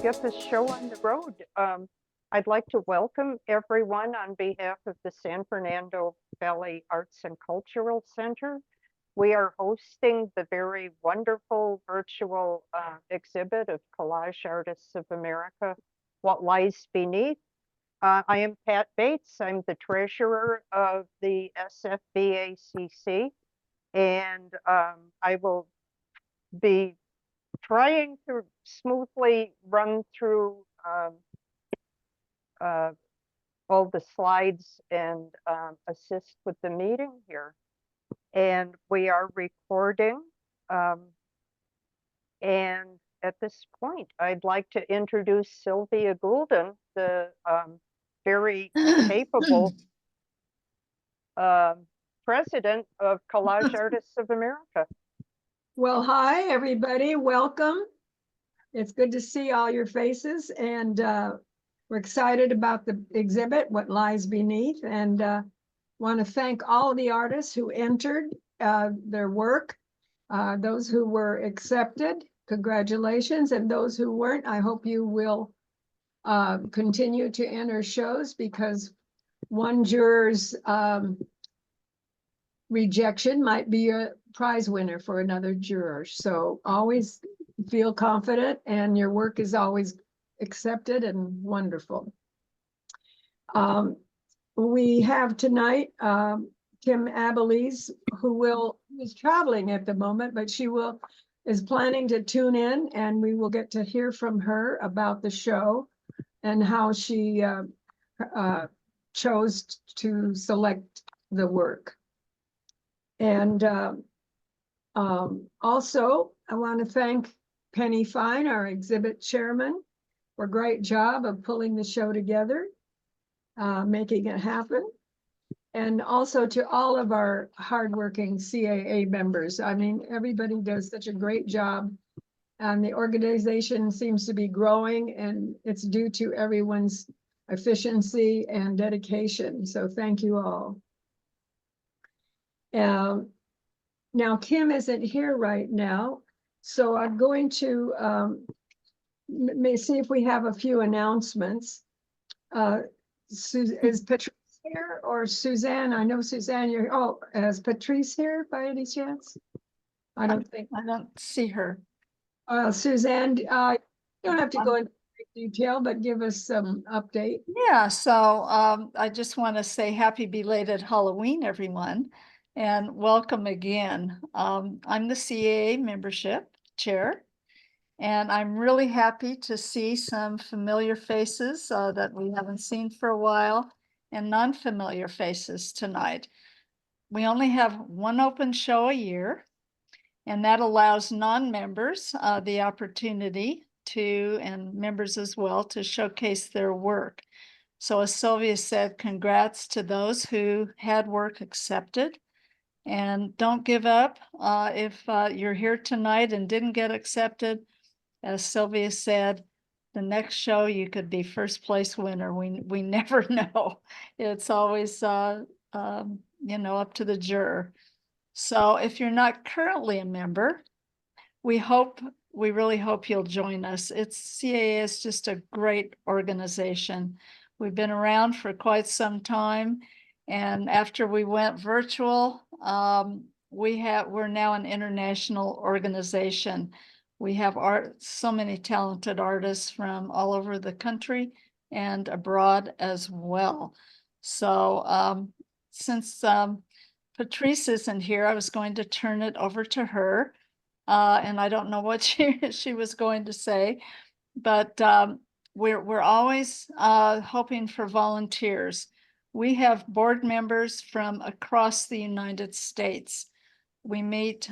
get this show on the road. I'd like to welcome everyone on behalf of the San Fernando Valley Arts and Cultural Center. We are hosting the very wonderful virtual exhibit of Collage Artists of America, What Lies Beneath. I am Pat Bates. I'm the treasurer of the SFVACC, and I will be trying to smoothly run through all the slides and assist with the meeting here. And we are recording. And at this point, I'd like to introduce Sylvia Goulden, the very capable president of Collage Artists of America. Well, hi, everybody. Welcome. It's good to see all your faces, and we're excited about the exhibit, What Lies Beneath, and want to thank all the artists who entered their work, those who were accepted, congratulations, and those who weren't, I hope you will continue to enter shows, because one juror's rejection might be a prize winner for another juror. So always feel confident, and your work is always accepted and wonderful. We have tonight Kim Abelies, who is traveling at the moment, but she is planning to tune in, and we will get to hear from her about the show and how she chose to select the work. And also, I want to thank Penny Fine, our exhibit chairman, for a great job of pulling the show together, making it happen. And also to all of our hardworking CAA members. I mean, everybody does such a great job. And the organization seems to be growing, and it's due to everyone's efficiency and dedication. So thank you all. Now, Kim isn't here right now, so I'm going to see if we have a few announcements. Is Patrice here, or Suzanne? I know Suzanne, is Patrice here by any chance? I don't see her. Suzanne, you don't have to go into detail, but give us some update. Yeah, so I just want to say happy belated Halloween, everyone, and welcome again. I'm the CAA membership chair, and I'm really happy to see some familiar faces that we haven't seen for a while, and non-familiar faces tonight. We only have one open show a year, and that allows non-members the opportunity to, and members as well, to showcase their work. So as Sylvia said, congrats to those who had work accepted, and don't give up. If you're here tonight and didn't get accepted, as Sylvia said, the next show you could be first place winner. We never know. It's always up to the juror. So if you're not currently a member, we really hope you'll join us. CAA is just a great organization. We've been around for quite some time, and after we went virtual, we're now an international organization. We have so many talented artists from all over the country and abroad as well. So since Patrice isn't here, I was going to turn it over to her. And I don't know what she was going to say, but we're always hoping for volunteers. We have board members from across the United States. We meet,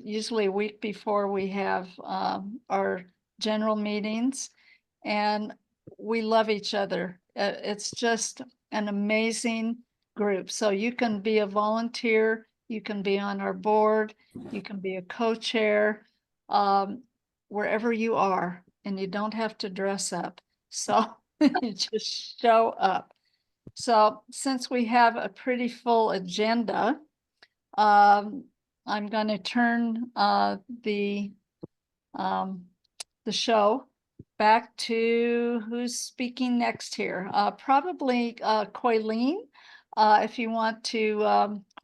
usually a week before we have our general meetings, and we love each other. It's just an amazing group. So you can be a volunteer, you can be on our board, you can be a co-chair, wherever you are, and you don't have to dress up. So you just show up. So since we have a pretty full agenda, I'm going to turn the the show back to who's speaking next here. Probably Coileen. If you want to,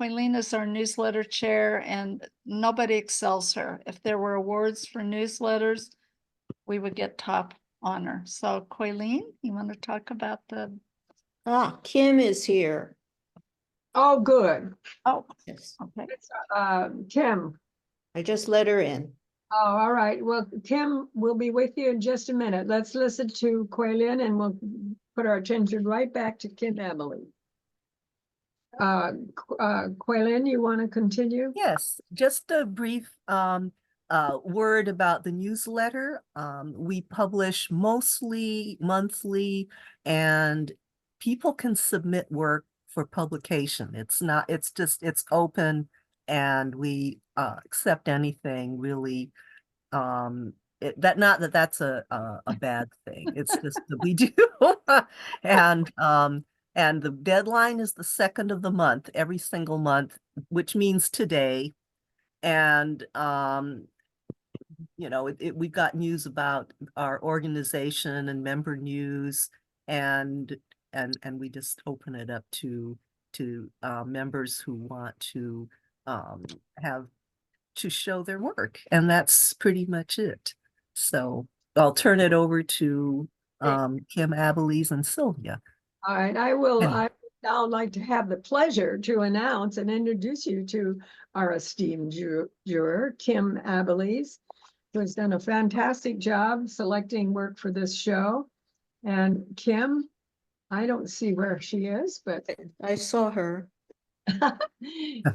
Coileen is our newsletter chair and nobody excels her. If there were awards for newsletters, we would get top honor. So Coileen, you want to talk about the, Kim is here. Oh, good. oh, Yes, okay. Kim. I just let her in. Oh, all right. Well, Kim will be with you in just a minute. Let's listen to Quaylin and we'll put our attention right back to Kim Emily. Quaylin, you want to continue? Yes, just a brief word about the newsletter. We publish mostly monthly, and people can submit work for publication. It's open, and we accept anything really. Not that that's a bad thing. It's just that we do. And the deadline is the 2nd of the month, every single month, which means today. And we've got news about our organization and member news, and we just open it up to members who want to have to show their work, and that's pretty much it. So I'll turn it over to Kim Abeles and Sylvia. All right, I would now like to have the pleasure to announce and introduce you to our esteemed juror, Kim Abeles, who has done a fantastic job selecting work for this show. And Kim, I don't see where she is, but I saw her.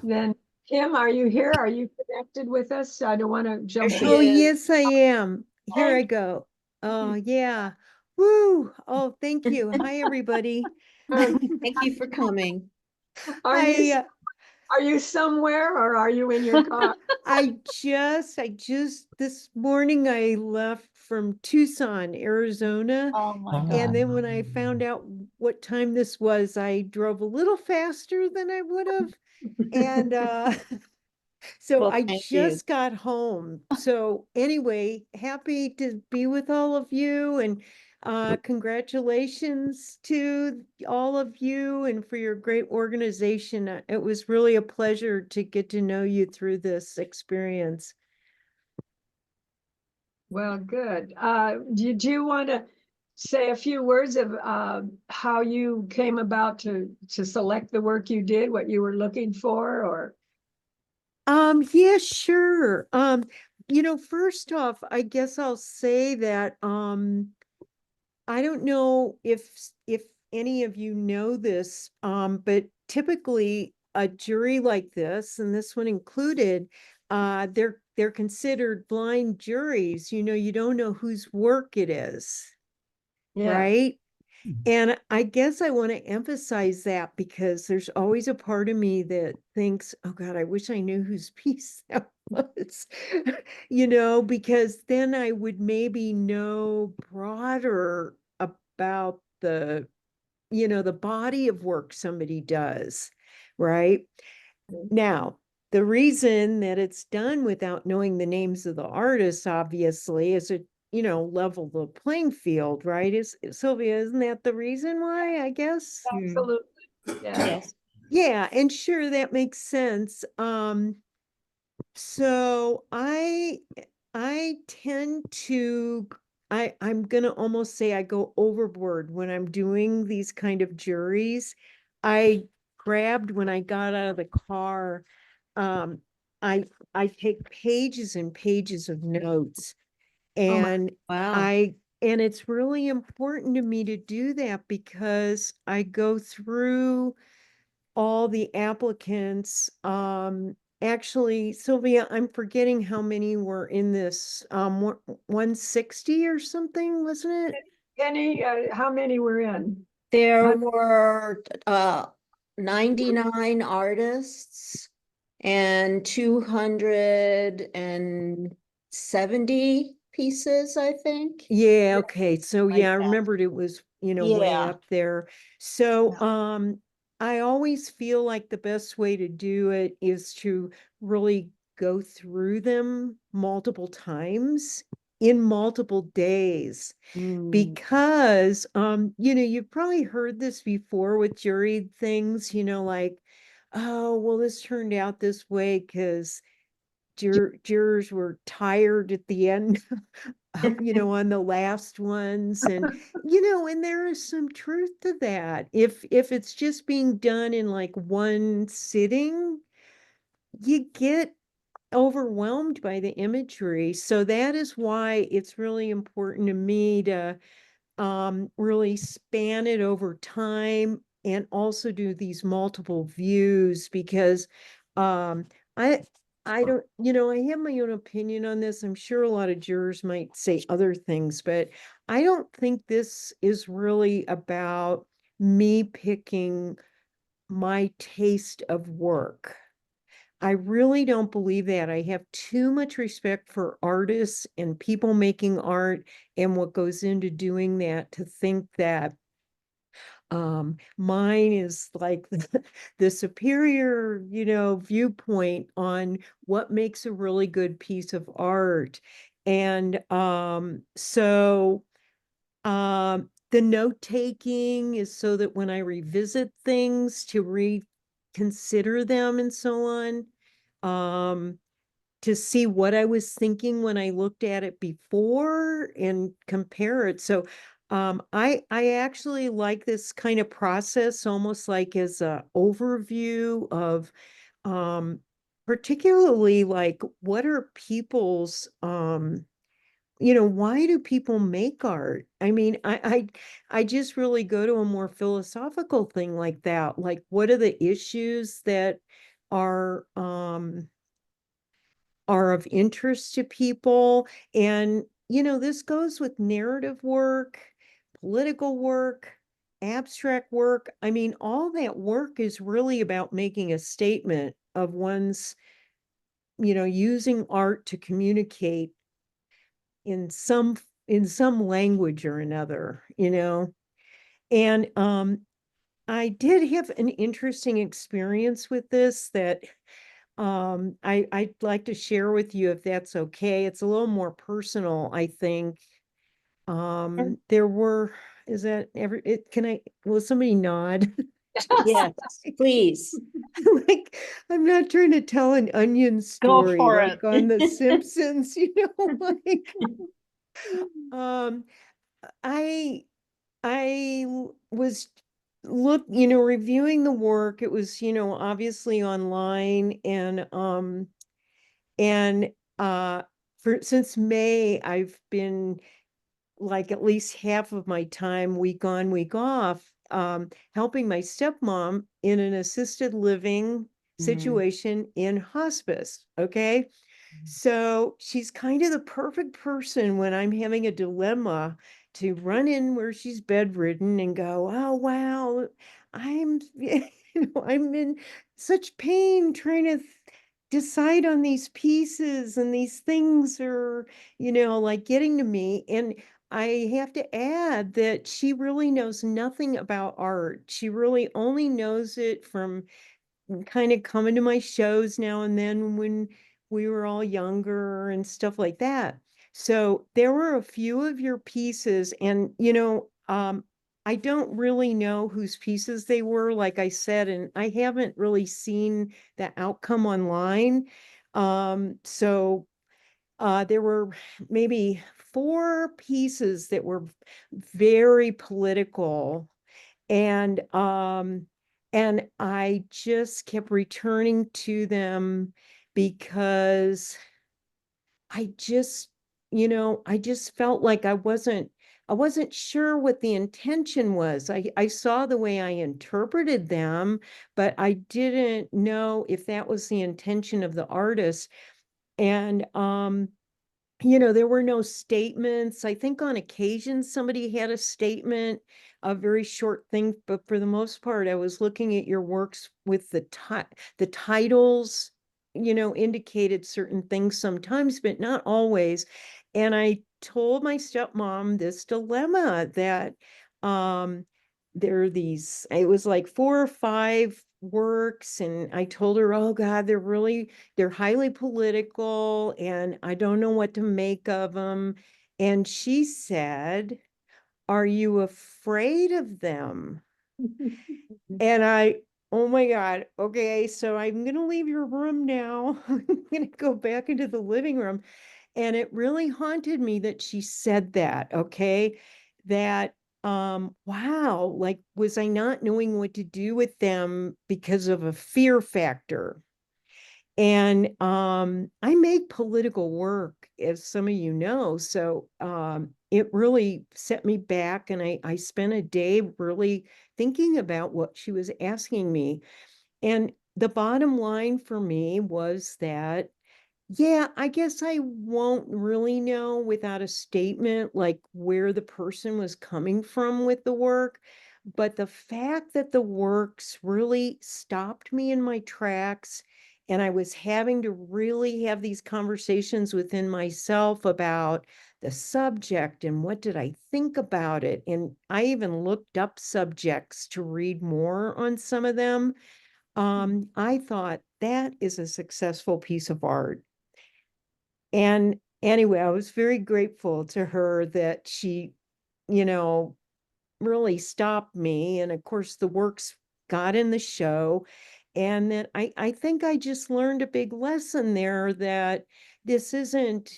then Kim, are you here? Are you connected with us? I don't want to jump she in. Oh, is. yes, I am. Here I Thank go. Oh, yeah. Woo. Oh, thank you. Hi, everybody. Thank you for coming. Are you, I, are you somewhere or are you in your car? I just, this morning I left from Tucson, Arizona. Oh my Oh. God. And then when I found out what time this was, I drove a little faster than I would have. And so Well, I thank you. just got home. So anyway, happy to be with all of you, and congratulations to all of you and for your great organization. It was really a pleasure to get to know you through this experience. Well, good. Do you want to say a few words of how you came about to select the work you did, what you were looking for, or? Yeah, sure. First off, I guess I'll say that I don't know if any of you know this, but typically a jury like this, and this one included, they're considered blind juries. You don't know whose work it is, Yeah. right? And I guess I want to emphasize that because there's always a part of me that thinks, oh God, I wish I knew whose piece that was, because then I would maybe know broader about the body of work somebody does, right? Now, the reason that it's done without knowing the names of the artists, obviously, is it level the playing field, right? Sylvia, isn't that the reason why, I guess? Absolutely. Yeah. Yes. Yeah, and sure, that makes sense. So I tend to I'm gonna almost say I go overboard when I'm doing these kind of juries. I grabbed when I got out of the car, um, I I take pages and pages of notes. Oh my, And wow. and it's really important to me to do that because I go through all the applicants. Actually, Sylvia, I'm forgetting how many were in this, 160 or something, wasn't it? Penny, how many were in? There were 99 artists and 270 pieces, I think. Yeah, okay. So Like yeah, I that. remembered it was, way Yeah. up there. So I always feel like the best way to do it is to really go through them multiple times in multiple days. Because you've probably heard this before with juried things, like, oh, well, this turned out this way because jurors were tired at the end of, on the last ones. And there is some truth to that. If it's just being done in like one sitting, you get overwhelmed by the imagery. So that is why it's really important to me to really span it over time and also do these multiple views because um, I I don't, I have my own opinion on this. I'm sure a lot of jurors might say other things, but I don't think this is really about me picking my taste of work. I really don't believe that. I have too much respect for artists and people making art and what goes into doing that to think that mine is like the superior, viewpoint on what makes a really good piece of art. And the note taking is so that when I revisit things to reconsider them and so on, um, to see what I was thinking when I looked at it before and compare it. So I actually like this kind of process almost like as a overview of um particularly like what are people's why do people make art? I mean, I just really go to a more philosophical thing like that. Like, what are the issues that are of interest to people? And, this goes with narrative work, political work, abstract work. I mean, all that work is really about making a statement of one's, using art to communicate in some language or another, and I did have an interesting experience with this that I'd like to share with you if that's okay. It's a little more personal, I think. There were, is that can I, will somebody nod? Yes, please. Like, I'm not trying to tell an onion Go story for like it. on The Simpsons, like, um, I was reviewing the work. It was, obviously online and for since May, I've been like at least half of my time, week on, week off, helping my stepmom in an assisted living situation in hospice. Okay. So she's kind of the perfect person when I'm having a dilemma to run in where she's bedridden and go, oh, wow, I'm in such pain trying to decide on these pieces and these things are, like getting to me. And I have to add that she really knows nothing about art. She really only knows it from kind of coming to my shows now and then when we were all younger and stuff like that. So there were a few of your pieces and I don't really know whose pieces they were, like I said, and I haven't really seen the outcome online. So there were maybe four pieces that were very political and I just kept returning to them because I just, I just felt like I wasn't sure what the intention was. I saw the way I interpreted them, but I didn't know if that was the intention of the artist. And there were no statements. I think on occasion somebody had a statement, a very short thing, but for the most part, I was looking at your works with the titles, indicated certain things sometimes, but not always. And I told my stepmom this dilemma that um there are these, it was like 4 or 5 works, and I told her, oh God, they're highly political and I don't know what to make of them. And she said, are you afraid of them? And oh my God, okay, so I'm gonna leave your room now. I'm gonna go back into the living room. And it really haunted me that she said that, okay? That, wow, like, was I not knowing what to do with them because of a fear factor? And I make political work, as some of you know, so it really set me back, and I spent a day really thinking about what she was asking me. And the bottom line for me was that, yeah, I guess I won't really know without a statement like where the person was coming from with the work. But the fact that the works really stopped me in my tracks, and I was having to really have these conversations within myself about the subject and what did I think about it. And I even looked up subjects to read more on some of them. I thought that is a successful piece of art. And anyway, I was very grateful to her that she, you know, really stopped me. And of course, the works got in the show. And that I think I just learned a big lesson there that this isn't,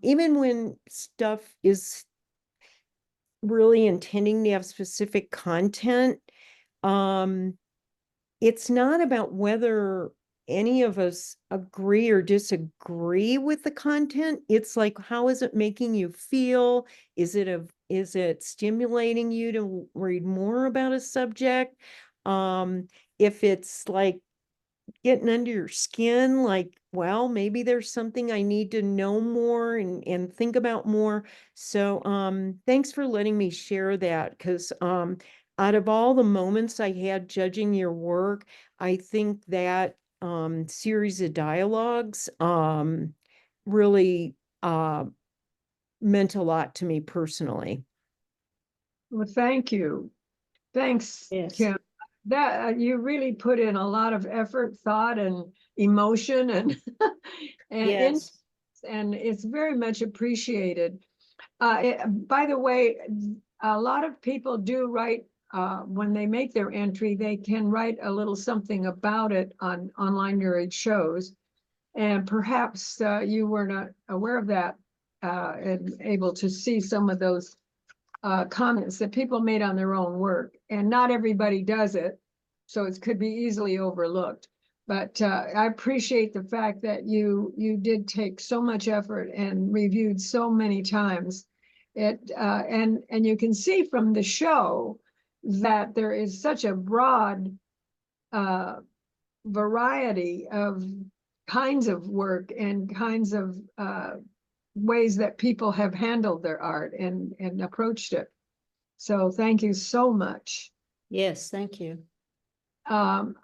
even when stuff is really intending to have specific content, um, it's not about whether any of us agree or disagree with the content. It's like, how is it making you feel? Is it stimulating you to read more about a subject? If it's like getting under your skin, like, well, maybe there's something I need to know more and think about more. So thanks for letting me share that, because out of all the moments I had judging your work, I think that series of dialogues really meant a lot to me personally. Well, thank you. Thanks, Yes. Kim. That you really put in a lot of effort, thought, and emotion, and Yes. and it's very much appreciated. By the way, a lot of people do write when they make their entry. They can write a little something about it on online Neurage shows, and perhaps you were not aware of that and able to see some of those comments that people made on their own work, and not everybody does it, so it could be easily overlooked. But I appreciate the fact that you did take so much effort and reviewed so many times. And you can see from the show that there is such a broad variety of kinds of work and kinds of ways that people have handled their art and approached it. So thank you so much. Yes, thank you. We're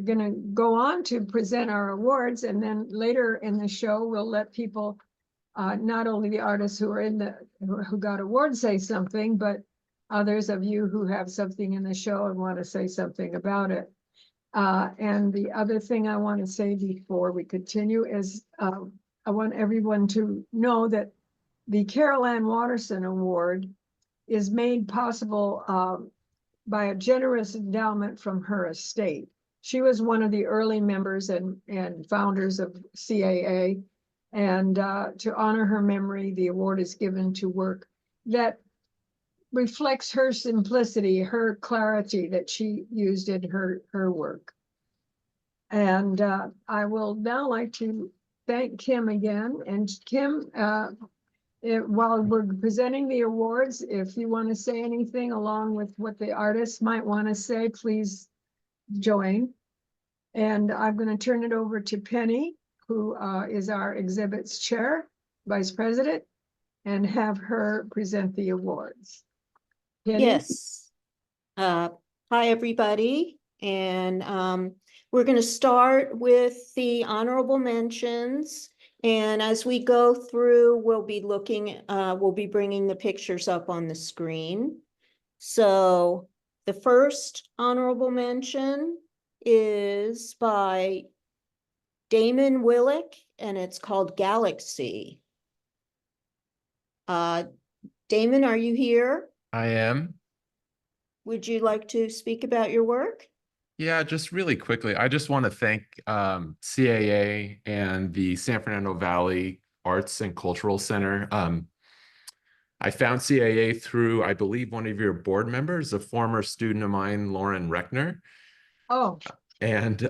gonna go on to present our awards, and then later in the show, we'll let people, not only the artists who are who got awards say something, but others of you who have something in the show and want to say something about it. And the other thing I want to say before we continue is I want everyone to know that the Carol Ann Watterson Award is made possible by a generous endowment from her estate. She was one of the early members and founders of CAA. And to honor her memory, the award is given to work that reflects her simplicity, her clarity that she used in her work. And I will now like to thank Kim again. And Kim, while we're presenting the awards, if you want to say anything along with what the artists might want to say, please join. And I'm going to turn it over to Penny, who is our exhibits chair, vice president, and have her present the awards. Penny? Yes. Hi, everybody. And we're going to start with the honorable mentions. And as we go through, we'll be bringing the pictures up on the screen. So the first honorable mention is by Damon Willick, and it's called Galaxy. Damon, are you here? I am. Would you like to speak about your work? Yeah, just really quickly, I just want to thank CAA and the San Fernando Valley Arts and Cultural Center. I found CAA through, I believe, one of your board members, a former student of mine, Lauren Reckner. Oh, And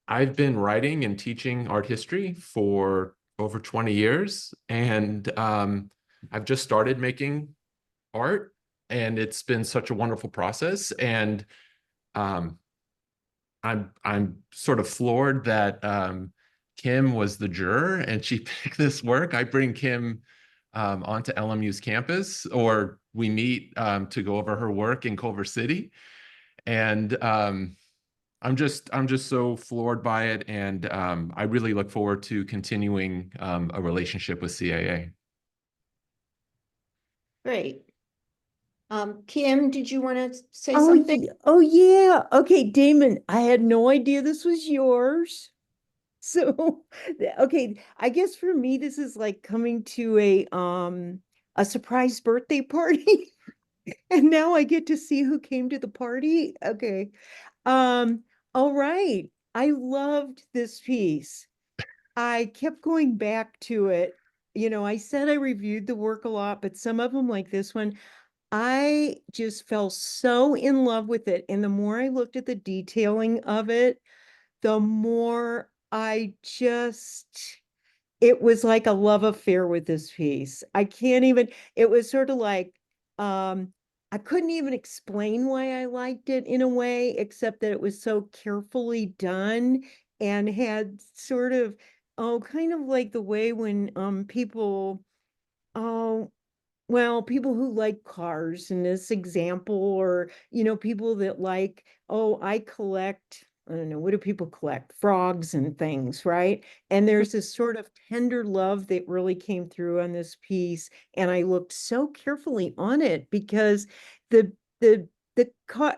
I've been writing and teaching art history for over 20 years. And I've just started making art, and it's been such a wonderful process. And um, I'm sort of floored that Kim was the juror and she picked this work. I bring Kim onto LMU's campus, or we meet to go over her work in Culver City, and I'm just so floored by it, and I really look forward to continuing a relationship with CAA. Great. Kim, did you want to say Oh, something? oh yeah. Okay, Damon, I had no idea this was yours. So, okay, I guess for me this is like coming to a surprise birthday party. And now I get to see who came to the party. Okay. Um, all right. I loved this piece. I kept going back to it. You know, I said I reviewed the work a lot, but some of them, like this one, I just fell so in love with it. And the more I looked at the detailing of it, the more I just, it was like a love affair with this piece. I can't even, it was sort of like, I couldn't even explain why I liked it in a way, except that it was so carefully done and had sort of, oh, kind of like the way when people, oh, well, people who like cars in this example, or, you know, people that like, oh, I collect, I don't know, what do people collect? Frogs and things, right? And there's this sort of tender love that really came through on this piece. And I looked so carefully on it because the the the car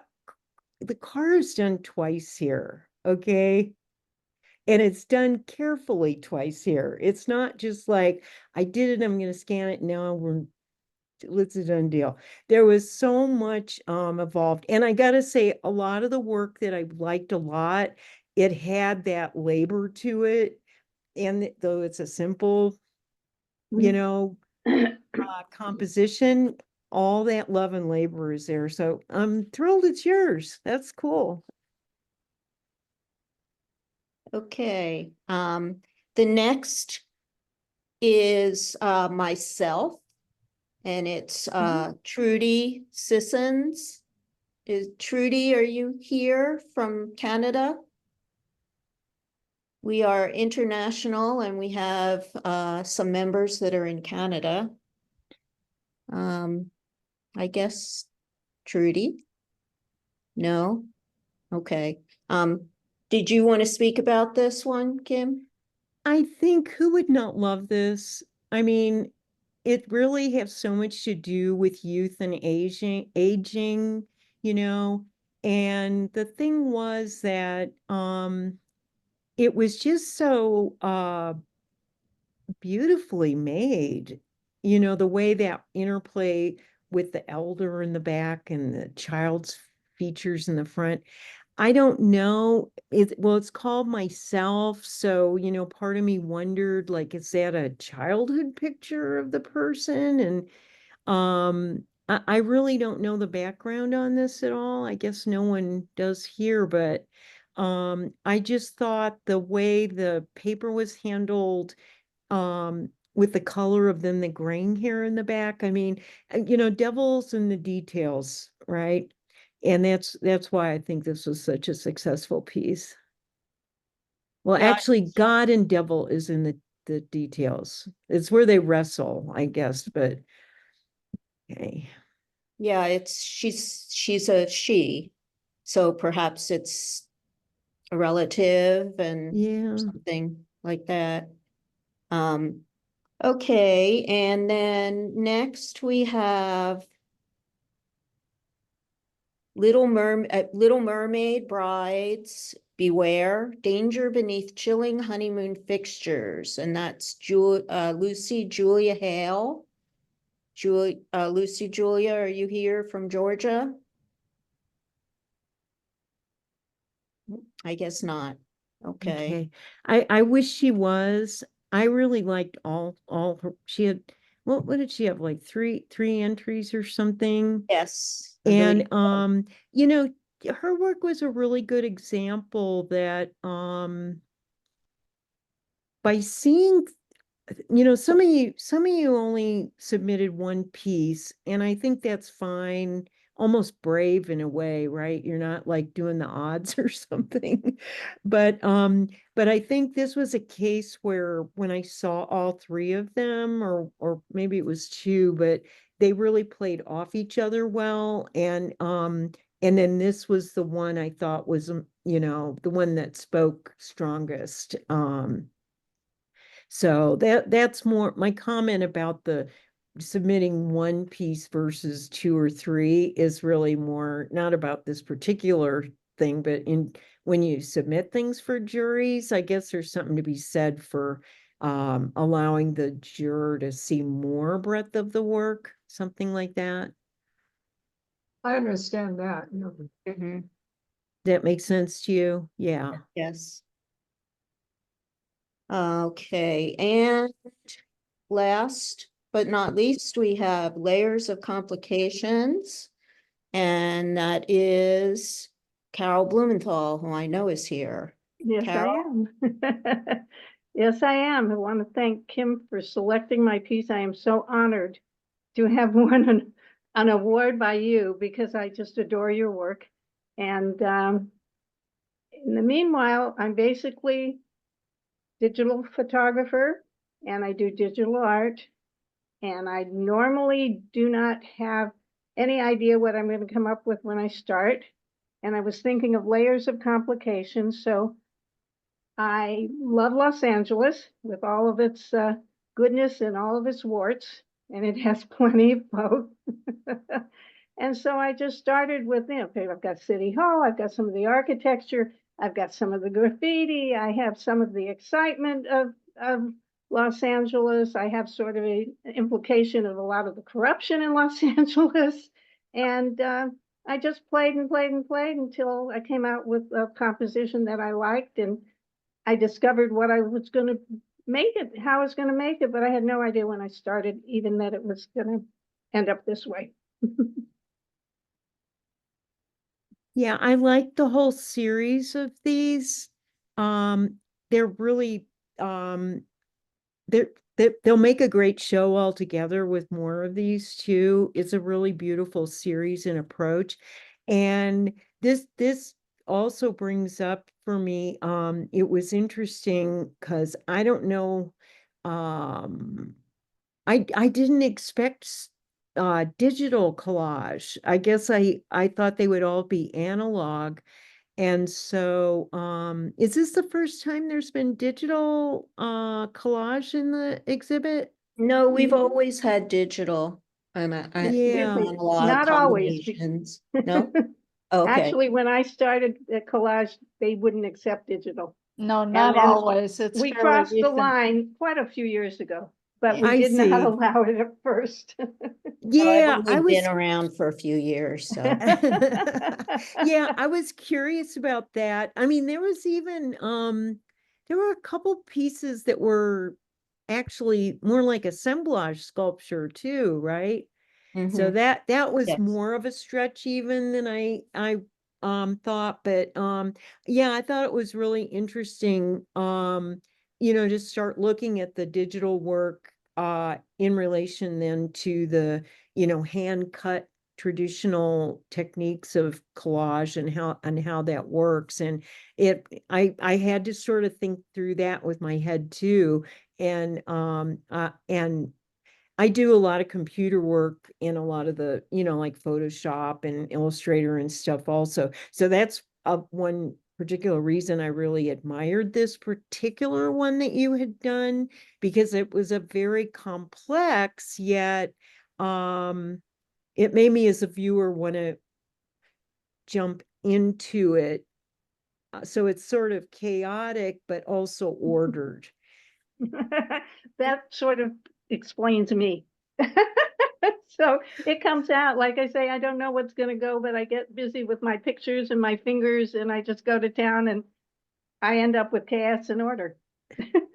the car is done twice here, okay? And it's done carefully twice here. It's not just like I did it, I'm gonna scan it, now we're it's a done deal. There was so much evolved. And I gotta say, a lot of the work that I liked a lot, it had that labor to it. And though it's a simple, you know, composition, all that love and labor is there. So I'm thrilled it's yours. That's cool. Okay. The next is myself, and it's Trudy Sissons. Is Trudy, are you here from Canada? We are international, and we have some members that are in Canada. I guess Trudy? No? Okay. Did you want to speak about this one, Kim? I think who would not love this? I mean, it really has so much to do with youth and aging, you know. And the thing was that it was just so beautifully made. You know, the way that interplay with the elder in the back and the child's features in the front. I don't know. It's called Myself. So, you know, part of me wondered, like, is that a childhood picture of the person? And I really don't know the background on this at all. I guess no one does here, but I just thought the way the paper was handled, with the color of then the graying hair in the back. I mean, you know, devil's in the details, right? And that's why I think this was such a successful piece. Well, Yeah, actually, God and devil is in the details. It's where they wrestle, I guess, but okay. yeah, she's a she, so perhaps it's a relative and Yeah. something like that. Okay, and then next we have Little Mermaid Brides, Beware, Danger Beneath Chilling Honeymoon Fixtures, and that's Lucy Julia Hale. Lucy Julia, are you here from Georgia? I guess not. Okay. Okay. I wish she was. I really liked all her, she had, what did she have, like three entries or something? Yes. I believe And so. you know, her work was a really good example that by seeing, some of you only submitted one piece, and I think that's fine, almost brave in a way, right? You're not like doing the odds or something. But I think this was a case where when I saw all three of them, or maybe it was two, but they really played off each other well. And then this was the one I thought was, the one that spoke strongest. So that's more my comment about the submitting one piece versus two or three is really more not about this particular thing, but when you submit things for juries, I guess there's something to be said for allowing the juror to see more breadth of the work, something like that. I understand that. Mhm. That makes sense to you? Yeah. Yes. Okay, and last but not least, we have Layers of Complications. And that is Carol Blumenthal, who I know is here. Yes, I Carol? am. Yes, I am. I want to thank Kim for selecting my piece. I am so honored to have won an award by you because I just adore your work. And in the meanwhile, I'm basically digital photographer and I do digital art. And I normally do not have any idea what I'm going to come up with when I start. And I was thinking of layers of complications. So I love Los Angeles with all of its goodness and all of its warts, and it has plenty of both. And so I just started with, okay, I've got City Hall, I've got some of the architecture, I've got some of the graffiti, I have some of the excitement of Los Angeles, I have sort of an implication of a lot of the corruption in Los Angeles. And I just played and played and played until I came out with a composition that I liked, and I discovered what I was going to make it, how I was going to make it, but I had no idea when I started even that it was going to end up this way. Yeah, I like the whole series of these. They're really they'll make a great show altogether with more of these too. It's a really beautiful series and approach. And this also brings up for me, it was interesting because I don't know, I didn't expect digital collage. I guess I thought they would all be analog. And so, is this the first time there's been digital collage in the exhibit? No, we've always had digital and Excuse Yeah. me, analog not always. combinations. No? Okay. Actually, when I started at collage, they wouldn't accept digital. No, And not then always. It's we fairly crossed the recent. line quite a few years ago, but Yeah. we I did not see. allow it at first. Well, I've Yeah, I only been was around for a few years, so. yeah, I was curious about that. I mean, there were a couple pieces that were actually more like assemblage sculpture too, right? So Mhm. that was Yes. more of a stretch even than I thought, but yeah, I thought it was really interesting, to start looking at the digital work in relation then to the, hand cut traditional techniques of collage and how that works. And I had to sort of think through that with my head too. And I do a lot of computer work in a lot of the, like Photoshop and Illustrator and stuff also. So that's one particular reason I really admired this particular one that you had done, because it was a very complex, yet it made me as a viewer want to jump into it. So it's sort of chaotic, but also ordered. That sort of explains me. So it comes out, like I say, I don't know what's going to go, but I get busy with my pictures and my fingers, and I just go to town and I end up with chaos and order.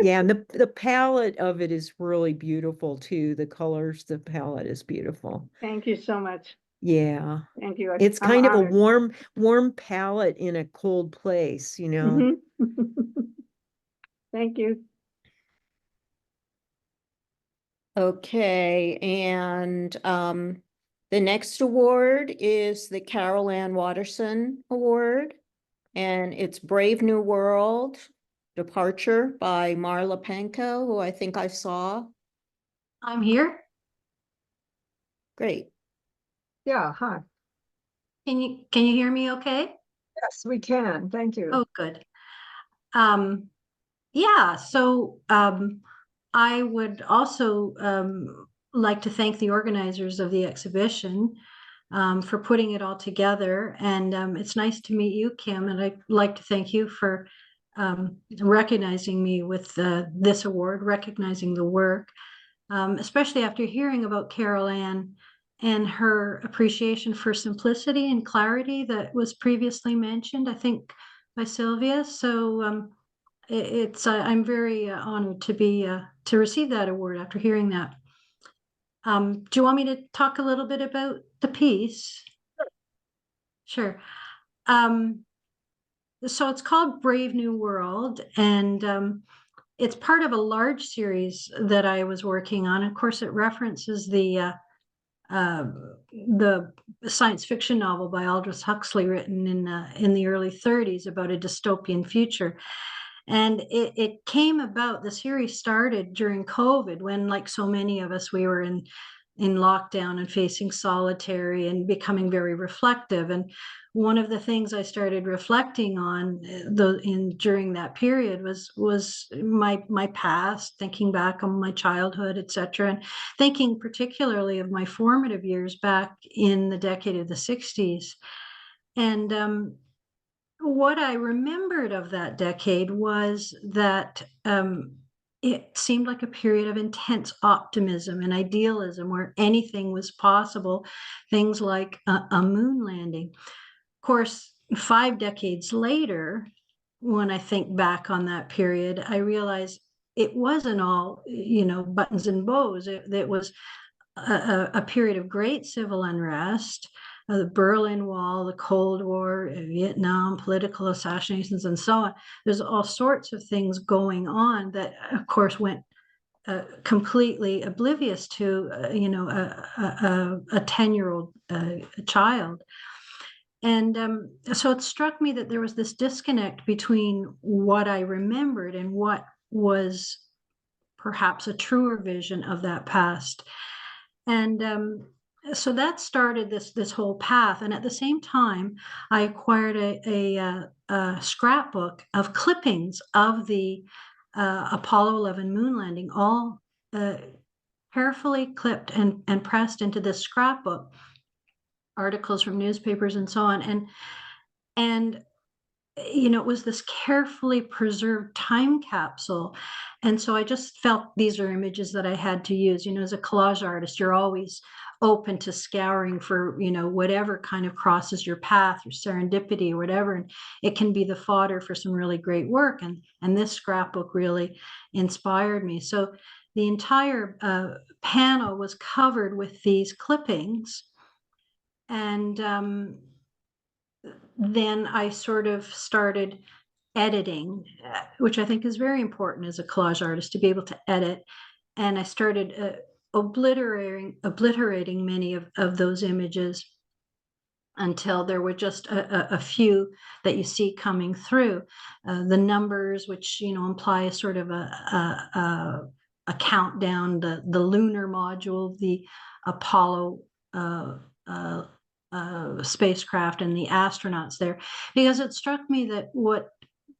Yeah, and the palette of it is really beautiful too. The colors, the palette is beautiful. Thank you so much. Yeah. Thank you. It's I'm kind of a honored. warm palette in a cold place, you know. Mhm. Thank you. Okay, and the next award is the Carol Ann Watterson Award, and it's Brave New World, Departure by Marla Panko, who I think I saw. I'm here. Great. Yeah, hi. Can you hear me okay? Yes, we can. Thank you. Oh, good. Yeah, so I would also like to thank the organizers of the exhibition for putting it all together. And it's nice to meet you, Kim, and I'd like to thank you for recognizing me with this award, recognizing the work, especially after hearing about Carol Ann and her appreciation for simplicity and clarity that was previously mentioned, I think, by Sylvia. So it's I'm very honored to be to receive that award after hearing that. Do you want me to talk a little bit about the piece? Sure. Um, so it's called Brave New World, and it's part of a large series that I was working on. Of course, it references the science fiction novel by Aldous Huxley, written in the early 30s, about a dystopian future. And it came about, the series started during COVID, when, like so many of us, we were in lockdown and facing solitary and becoming very reflective. And one of the things I started reflecting on during that period was my past, thinking back on my childhood, etc., and thinking particularly of my formative years back in the decade of the 60s. And what I remembered of that decade was that it seemed like a period of intense optimism and idealism where anything was possible, things like a moon landing. Of course, 5 decades later, when I think back on that period, I realize it wasn't all, buttons and bows. It was a period of great civil unrest, the Berlin Wall, the Cold War, Vietnam, political assassinations, and so on. There's all sorts of things going on that, of course, went completely oblivious to, a 10-year-old child. And so it struck me that there was this disconnect between what I remembered and what was perhaps a truer vision of that past. And so that started this whole path. And at the same time, I acquired a scrapbook of clippings of the Apollo 11 moon landing, all carefully clipped and pressed into this scrapbook, articles from newspapers and so on. And it was this carefully preserved time capsule. And so I just felt these are images that I had to use. As a collage artist, you're always open to scouring for, whatever kind of crosses your path or serendipity or whatever. And it can be the fodder for some really great work. And this scrapbook really inspired me. So the entire panel was covered with these clippings. And then I sort of started editing, which I think is very important as a collage artist, to be able to edit. And I started obliterating many of those images until there were just a few that you see coming through. The numbers, which imply a sort of a countdown, the lunar module, the Apollo spacecraft, and the astronauts there, because it struck me that what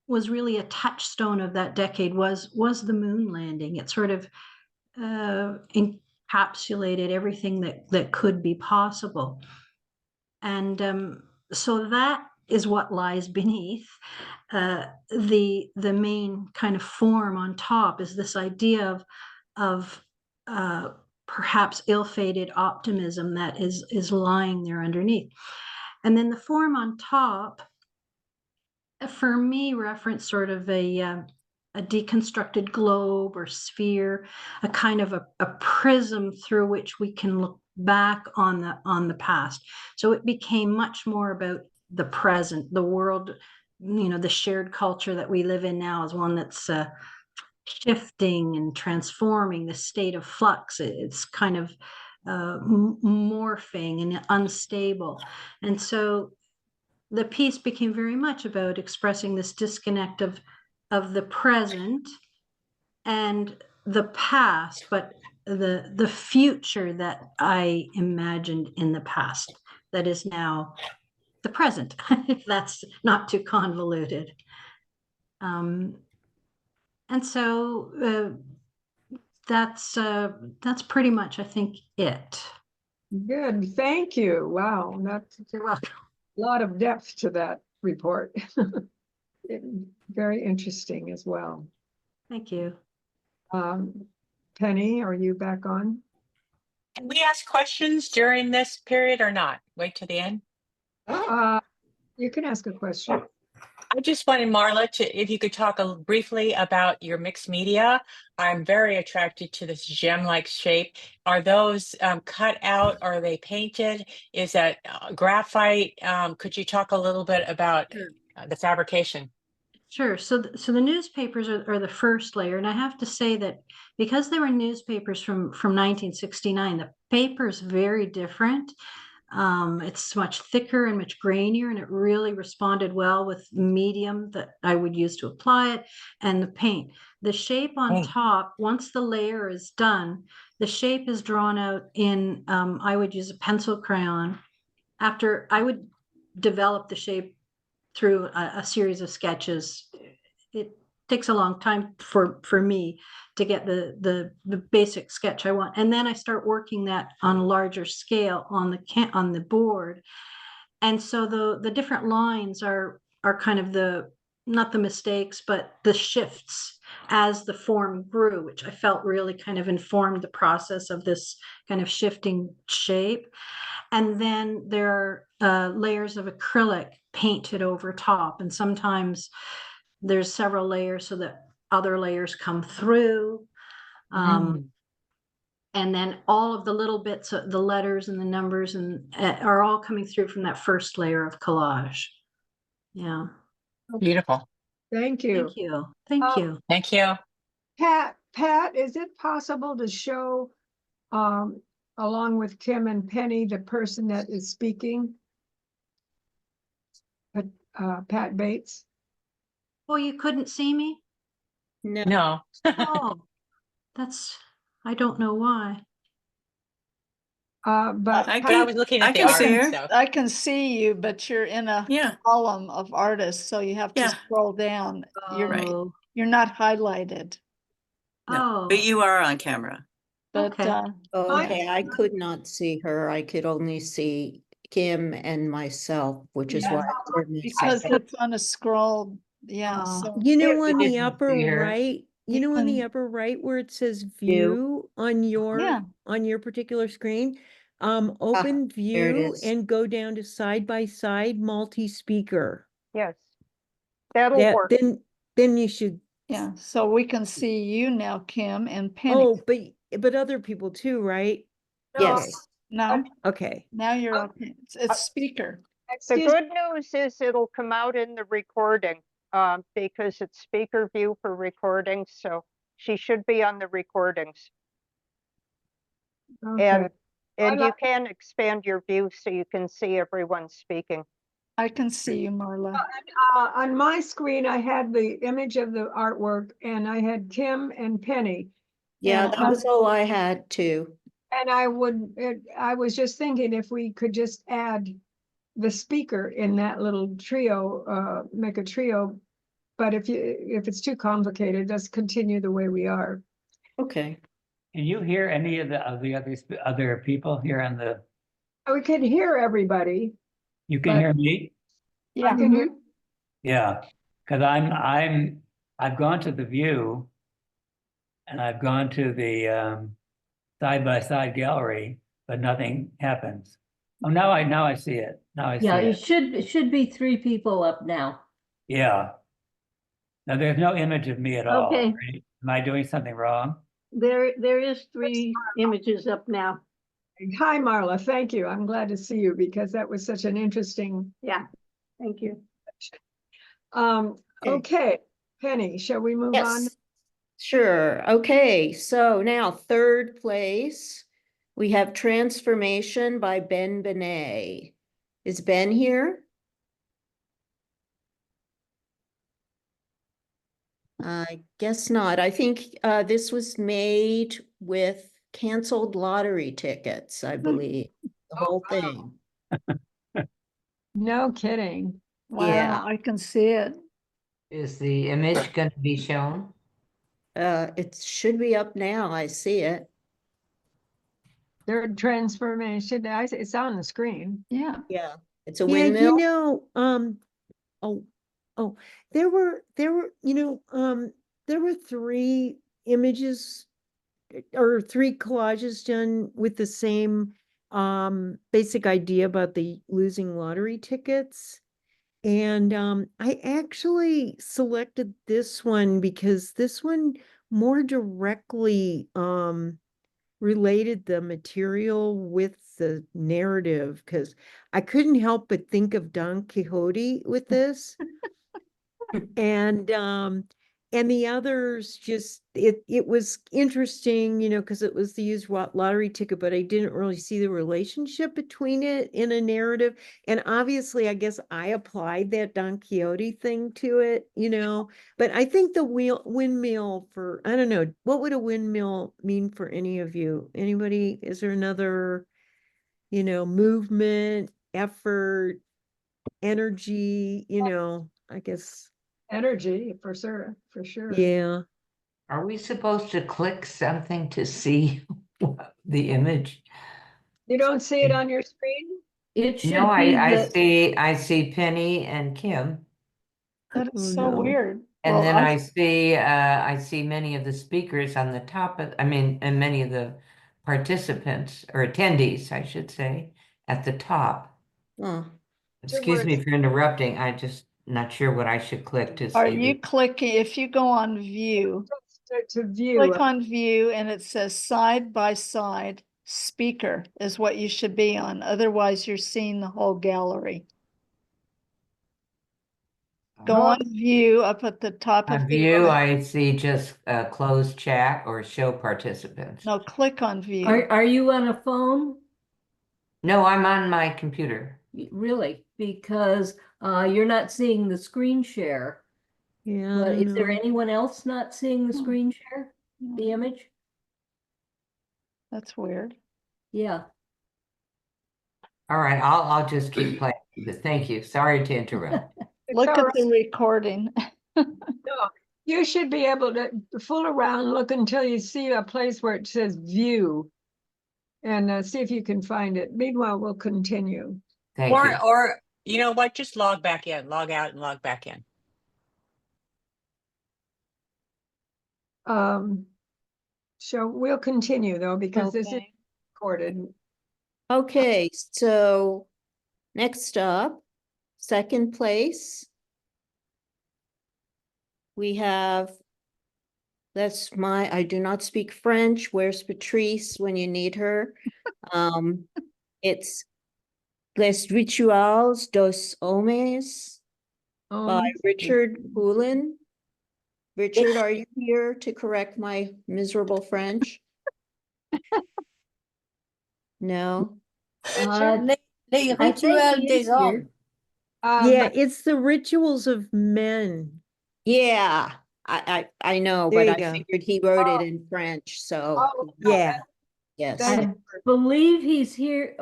was really a touchstone of that decade was the moon landing. It sort of encapsulated everything that could be possible. And so that is what lies beneath. The main kind of form on top is this idea of perhaps ill-fated optimism that is lying there underneath. And then the form on top, for me, reference sort of a deconstructed globe or sphere, a kind of a prism through which we can look back on the past. So it became much more about the present, the world, the shared culture that we live in now is one that's shifting and transforming, the state of flux. It's kind of morphing and unstable. And so the piece became very much about expressing this disconnect of the present and the past, but the future that I imagined in the past that is now the present, if that's not too convoluted. And so that's pretty much, I think, it. Good, thank you. Wow, that's You're welcome. a lot of depth to that report. Very interesting as well. Thank you. Penny, are you back on? Can we ask questions during this period or not? Wait to the end. You can ask a question. I just wanted Marla if you could talk briefly about your mixed media. I'm very attracted to this gem-like shape. Are those cut out? Are they painted? Is that graphite? Could you talk a little bit about the fabrication? Sure. So the newspapers are the first layer. And I have to say that because they were newspapers from 1969, the paper is very different. It's much thicker and much grainier, and it really responded well with medium that I would use to apply it and the paint. The shape on top, once the layer is done, the shape is drawn out in, I would use a pencil crayon. After I would develop the shape through a series of sketches. It takes a long time for me to get the basic sketch I want, and then I start working that on a larger scale on the board. And so the different lines are kind of not the mistakes, but the shifts as the form grew, which I felt really kind of informed the process of this kind of shifting shape. And then there are layers of acrylic painted over top. And sometimes there's several layers so that other layers come through. And then all of the little bits of the letters and the numbers and are all coming through from that first layer of collage. Yeah. Beautiful. Thank you. Thank you. Thank you. Thank you. Pat, is it possible to show, along with Kim and Penny, the person that is speaking? Pat Bates? Oh, you couldn't see me? No. Oh, I don't know why. But I was looking at the can art see and her. stuff. I can see you, but you're in a Yeah. column of artists, so you have to Yeah. scroll down. Oh, You're not highlighted, oh, But you are on camera. but Okay. Okay, I could not see her. I could only see Kim and myself, which is why I turned this because off. it's on a scroll, yeah, Oh. so. You know, It on the didn't upper see her. right, You you know, on the can- upper right where it says view on Yeah. your particular screen, open there it view is. and go down to side by side multi-speaker. Yes, that'll That work. then you should, Yeah, so we can see you now, Kim and Penny. oh, but other people too, right? Yes, Now, Okay. now you're okay. It's speaker. The excuse good news is it'll come out in the recording, because it's speaker view for recordings, so she should be on the recordings. okay. And I you can expand your view so you can see everyone speaking. I can see you, Marla. On my screen, I had the image of the artwork and I had Kim and Penny. yeah, And, that was all I had too. and I was just thinking if we could just add the speaker in that little trio, make a trio. But if it's too complicated, let's continue the way we are. Okay. Can you hear any of the other people here on the? We can hear everybody. You can But- hear me? I Yeah, can hear. Yeah, because I've gone to the view and I've gone to the side-by-side gallery, but nothing happens. Oh, now I see it. Now I see Yeah, it. it should be 3 people up now. Yeah. Now there's no image of me at all, Okay. right? Am I doing something wrong? There is 3 images up now. Hi, Marla. Thank you. I'm glad to see you because that was such an interesting. Yeah, thank you. Okay, Penny, shall we move on? Yes, sure. Okay, so now third place, we have Transformation by Ben Benet. Is Ben here? I guess not. I think this was made with canceled lottery tickets, I believe, the whole thing. No kidding. wow, I can see it. Is the image going to be shown? It should be up now. I see it. Third transformation. It's on the screen. Yeah. Yeah, it's a Yeah, windmill. there were, there were 3 images or 3 collages done with the same basic idea about the losing lottery tickets. And I actually selected this one because this one more directly related the material with the narrative, because I couldn't help but think of Don Quixote with this. And the others just, it was interesting, because it was the used lottery ticket, but I didn't really see the relationship between it in a narrative. And obviously, I guess I applied that Don Quixote thing to it, but I think the windmill for, I don't know, what would a windmill mean for any of you? Anybody? Is there another, movement, effort, energy, I guess. Energy for sure, for sure. Yeah. Are we supposed to click something to see the image? You don't see it on your screen? It should No, be I see Penny and Kim. That is Oh, so no. weird. And Well, then I see many of the speakers on the top of, and many of the participants or attendees, I should say, at the top. Oh, Excuse me for interrupting. I just not sure what I should click to are see. you clicking, if you go on view, To view. click on view and it says side by side speaker is what you should be on. Otherwise, you're seeing the whole gallery. Go Oh. on view up at the top On of the view, image. I see just closed chat or show participants. No, click on view. Are you on a phone? No, I'm on my computer. Really? Because you're not seeing the screen share. Yeah. I But don't is there know. anyone else not seeing the Hmm. screen share, the image? That's weird. Yeah. All right, I'll just keep playing. But thank you. Sorry to interrupt. It's Look all at the recording. No, you should be able to fool around, look until you see a place where it says view. And see if you can find it. Meanwhile, we'll continue. Thank you. Or you know what? Just log back in, log out and log back in. So we'll continue though, because this is Okay. recorded. okay, so next up, second place. We have, I do not speak French. Where's Patrice when you need her? It's Les Rituals dos Hommes by Richard Poulin. Richard, are you here to correct my miserable French? No. I think he is here. Yeah, it's the rituals of men. Yeah, I know, There but you I go. figured he wrote it in French, so Yeah. yes. I believe he's here.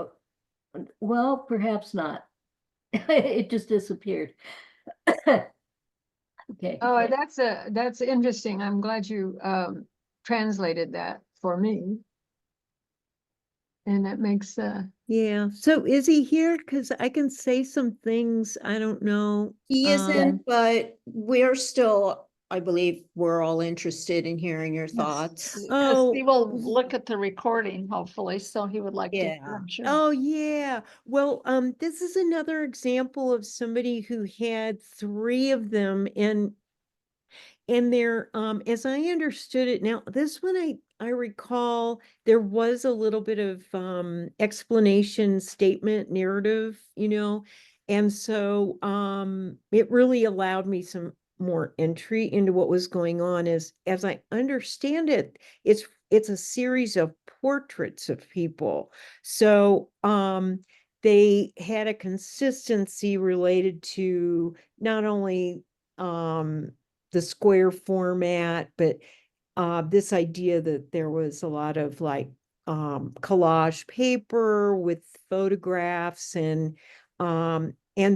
Well, perhaps not. It just disappeared. Okay. Oh, that's interesting. I'm glad you translated that for me. And that makes Yeah. So is he here? Because I can say some things. I don't know. He isn't, but we're still, I believe, we're all interested in hearing your thoughts. Because he Oh, will look at the recording, hopefully, so he would like to, Yeah. I'm sure. oh yeah. Well, this is another example of somebody who had three of them, and there, as I understood it now, this one I recall there was a little bit of explanation, statement, narrative, and so it really allowed me some more entry into what was going on. As I understand it, it's a series of portraits of people. So they had a consistency related to not only the square format, but this idea that there was a lot of like collage paper with photographs and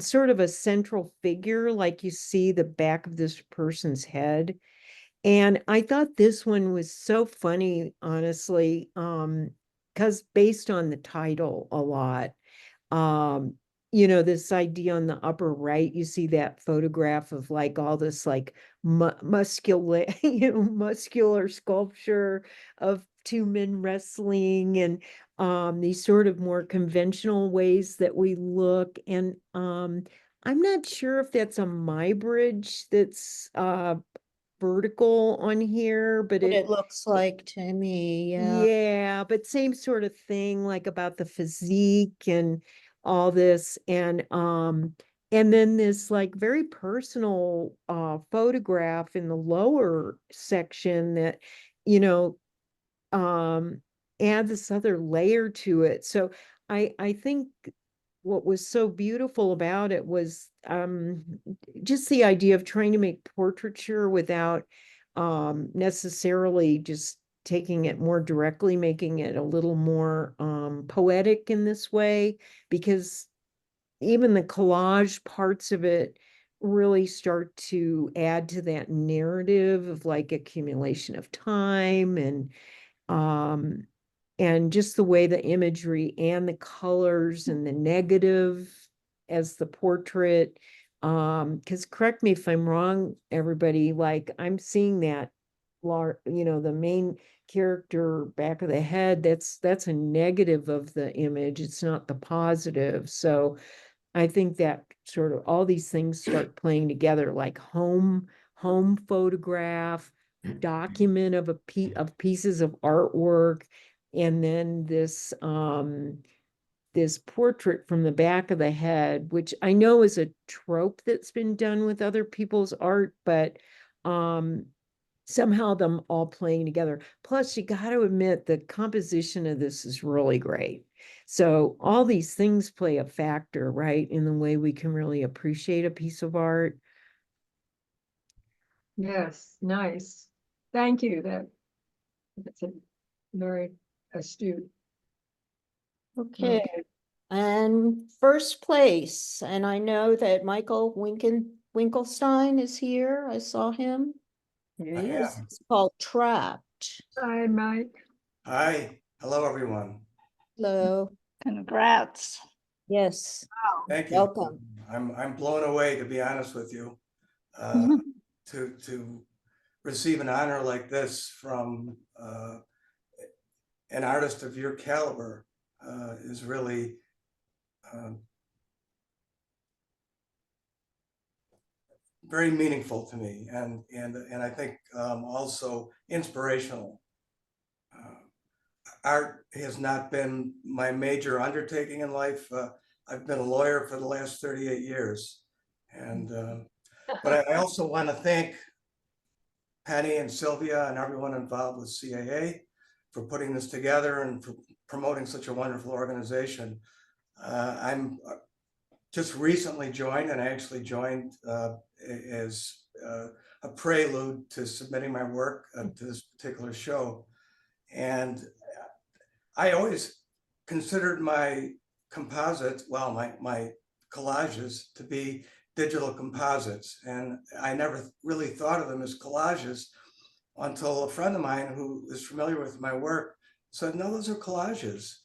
sort of a central figure, like you see the back of this person's head. And I thought this one was so funny, honestly, because based on the title a lot. Um, this idea on the upper right, you see that photograph of like all this like muscular, muscular sculpture of two men wrestling and these sort of more conventional ways that we look. And I'm not sure if that's a My Bridge that's vertical on here, but What it looks like to me, yeah. yeah, but same sort of thing, like about the physique and all this. And then this like very personal photograph in the lower section that, you know, um add this other layer to it. So I think what was so beautiful about it was just the idea of trying to make portraiture without necessarily just taking it more directly, making it a little more poetic in this way, because even the collage parts of it really start to add to that narrative of like accumulation of time um and just the way the imagery and the colors and the negative as the portrait. Because correct me if I'm wrong, everybody, like I'm seeing that the main character back of the head, that's a negative of the image, it's not the positive. So I think that sort of all these things start playing together, like home photograph, document of of pieces of artwork, and then this portrait from the back of the head, which I know is a trope that's been done with other people's art, but um somehow them all playing together. Plus, you got to admit the composition of this is really great. So all these things play a factor, right, in the way we can really appreciate a piece of art. Yes, nice. Thank you. That's a very astute. Okay, and first place, and I know that Michael Winkelstein is here. I saw him. Yes. It's called Trapped. Hi, Mike. Hi, hello, everyone. Hello. Congrats. Yes. Thank you. Welcome. I'm blown away, to be honest with you, to receive an honor like this from an artist of your caliber is really very meaningful to me, and I think also inspirational. Art has not been my major undertaking in life. I've been a lawyer for the last 38 years. And, but I also want to thank Penny and Sylvia and everyone involved with CAA for putting this together and for promoting such a wonderful organization. I'm just recently joined, and I actually joined as a prelude to submitting my work to this particular show. And I always considered my composites, well, my collages to be digital composites. And I never really thought of them as collages until a friend of mine who is familiar with my work said, no, those are collages.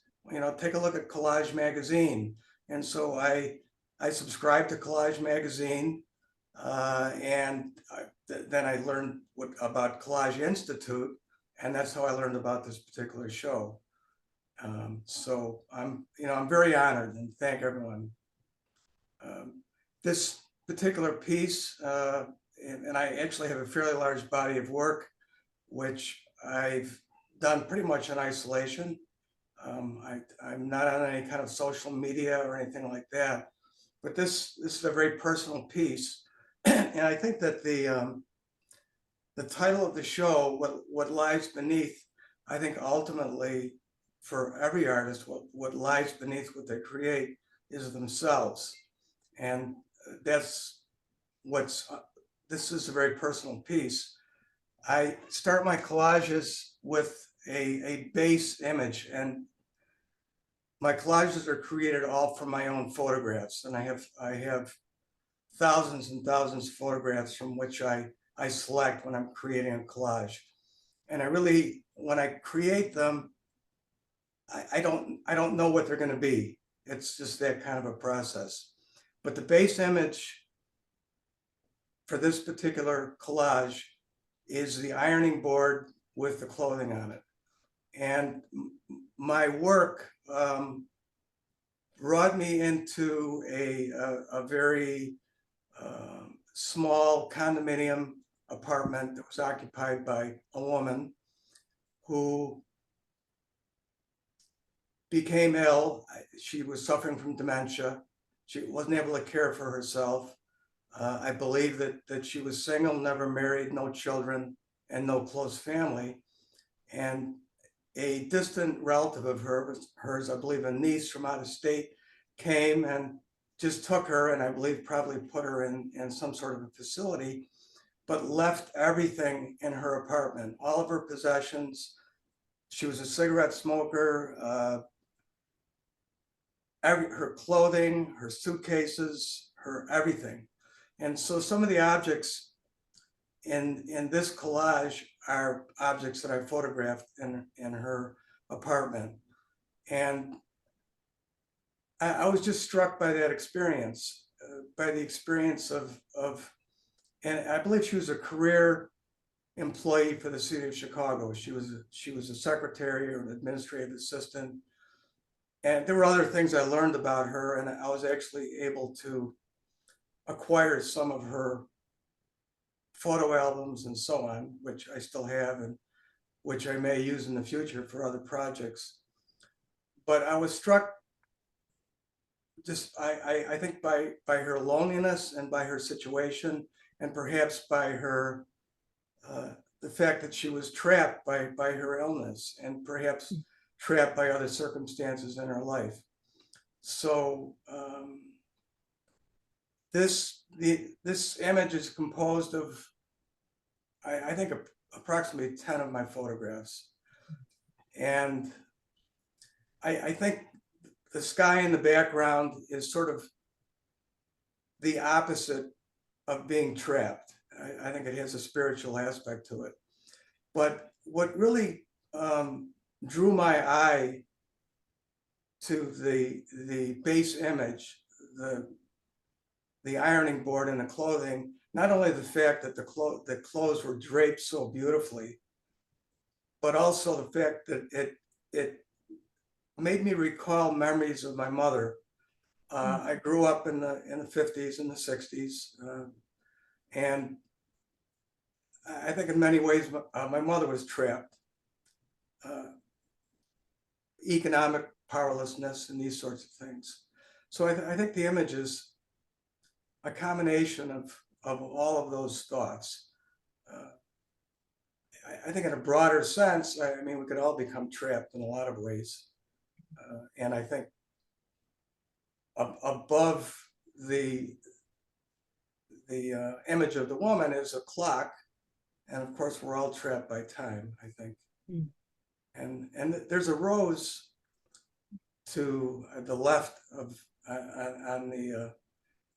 take a look at Collage Magazine. And so I subscribed to Collage Magazine, and then I learned about Collage Institute, and that's how I learned about this particular show. So I'm very honored, and thank everyone. This particular piece, and I actually have a fairly large body of work, which I've done pretty much in isolation. I'm not on any kind of social media or anything like that, but this is a very personal piece. And I think that the title of the show, what lies beneath, I think ultimately for every artist, what lies beneath what they create is themselves. And that's this is a very personal piece. I start my collages with a base image, and my collages are created all from my own photographs. And I have thousands and thousands of photographs from which I select when I'm creating a collage. And I really, when I create them, I don't know what they're going to be. It's just that kind of a process. But the base image for this particular collage is the ironing board with the clothing on it. And my work brought me into a very small condominium apartment that was occupied by a woman who became ill. She was suffering from dementia. She wasn't able to care for herself. I believe that she was single, never married, no children, and no close family. And a distant relative of hers, I believe a niece from out of state, came and just took her, and I believe probably put her in some sort of a facility, but left everything in her apartment, all of her possessions. She was a cigarette smoker, her clothing, her suitcases, her everything. And so some of the objects in this collage are objects that I photographed in her apartment. And I was just struck by that experience, by the experience of, and I believe she was a career employee for the city of Chicago. She was a secretary or an administrative assistant. And there were other things I learned about her, and I was actually able to acquire some of her photo albums and so on, which I still have and which I may use in the future for other projects. But I was struck just, I think by her loneliness and by her situation, and perhaps by her, the fact that she was trapped by her illness and perhaps trapped by other circumstances in her life. So this image is composed of, I think, approximately 10 of my photographs. And I think the sky in the background is sort of the opposite of being trapped. I think it has a spiritual aspect to it. But what really drew my eye to the base image, the ironing board and the clothing, not only the fact that the clothes were draped so beautifully, but also the fact that it made me recall memories of my mother. I grew up in the 50s and the 60s, and I think in many ways my mother was trapped. Economic powerlessness and these sorts of things. So I think the image is a combination of all of those thoughts. I think in a broader sense, I mean, we could all become trapped in a lot of ways. And I think above the image of the woman is a clock. And of course, we're all trapped by time, I think. Mm. And there's a rose to the left of on the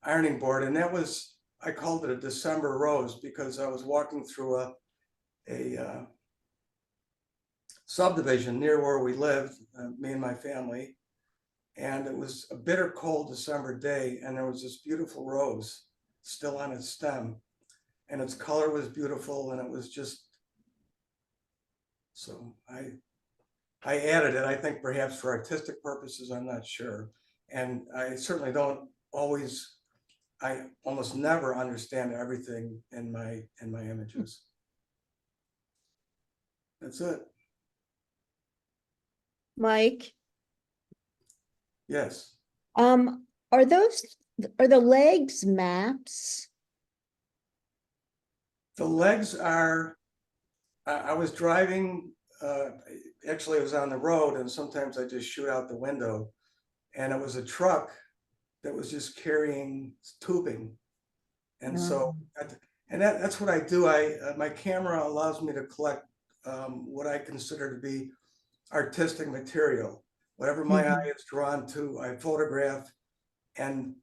ironing board. And that was, I called it a December rose because I was walking through a subdivision near where we lived, me and my family. And it was a bitter cold December day, and there was this beautiful rose still on its stem. And its color was beautiful, and it was just, so I added it, I think perhaps for artistic purposes, I'm not sure. And I certainly don't always, I almost never understand everything in my images. That's it. Mike, Yes. are the legs maps? The legs are, I was driving, actually it was on the road, and sometimes I just shoot out the window, and it was a truck that was just carrying tubing. And so, and that's what I do. My camera allows me to collect what I consider to be artistic material. Whatever my eye is drawn to, I photograph, and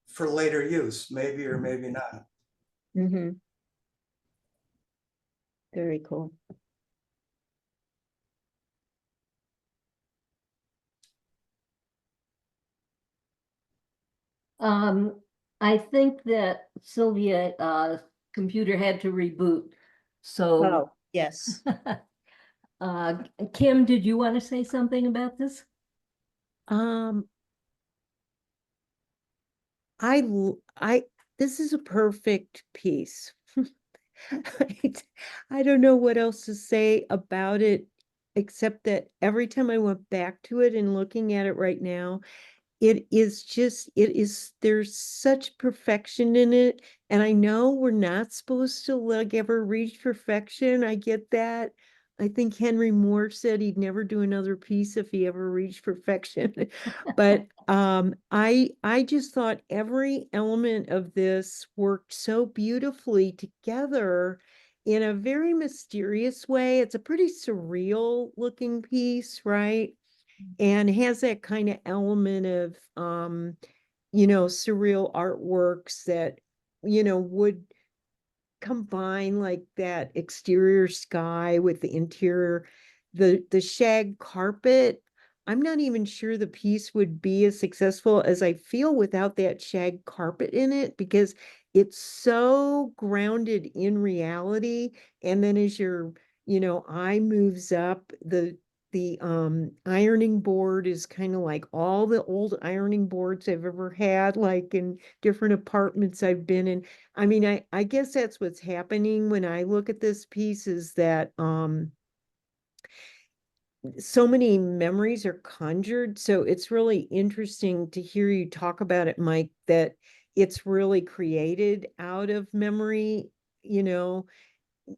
for later use, maybe or maybe not. Mm-hmm. Very cool. I think that Sylvia, computer had to reboot. So, Oh, yes. Kim, did you want to say something about this? I this is a perfect piece. I don't know what else to say about it, except that every time I went back to it and looking at it right now, there's such perfection in it. And I know we're not supposed to like ever reach perfection. I get that. I think Henry Moore said he'd never do another piece if he ever reached perfection. But I just thought every element of this worked so beautifully together in a very mysterious way. It's a pretty surreal looking piece, right? And has that kind of element of surreal artworks that would combine like that exterior sky with the interior, the shag carpet. I'm not even sure the piece would be as successful as I feel without that shag carpet in it, because it's so grounded in reality. And then as your eye moves up, the ironing board is kind of like all the old ironing boards I've ever had, like in different apartments I've been in. I mean, I guess that's what's happening when I look at this piece, is that so many memories are conjured. So it's really interesting to hear you talk about it, Mike, that it's really created out of memory,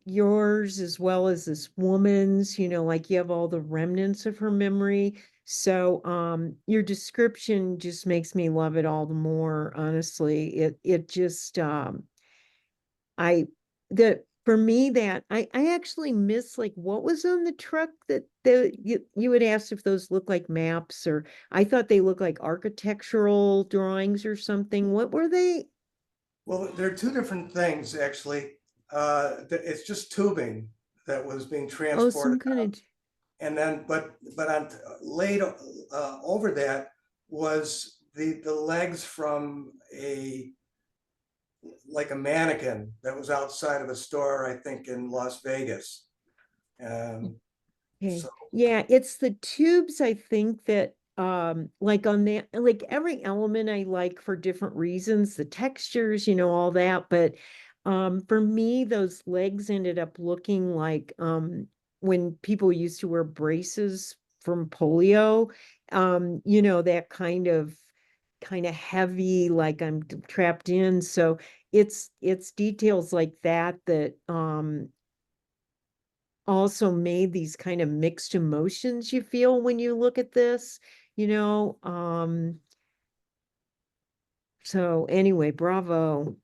yours as well as this woman's, like you have all the remnants of her memory. So your description just makes me love it all the more, honestly. It just I the for me that I actually miss like what was on the truck that you had asked if those look like maps, or I thought they looked like architectural drawings or something. What were they? Well, there are two different things, actually. It's just tubing that was being Oh, some transported kind out. of And then, but on laid over that was the legs from like a mannequin that was outside of a store, I think in Las Vegas. Okay. So Yeah, it's the tubes, I think, that like on that, like every element I like for different reasons, the textures, all that. But for me, those legs ended up looking like when people used to wear braces from polio, that kind of heavy, like I'm trapped in. So it's details like that that also made these kind of mixed emotions you feel when you look at this, you know. So anyway, bravo.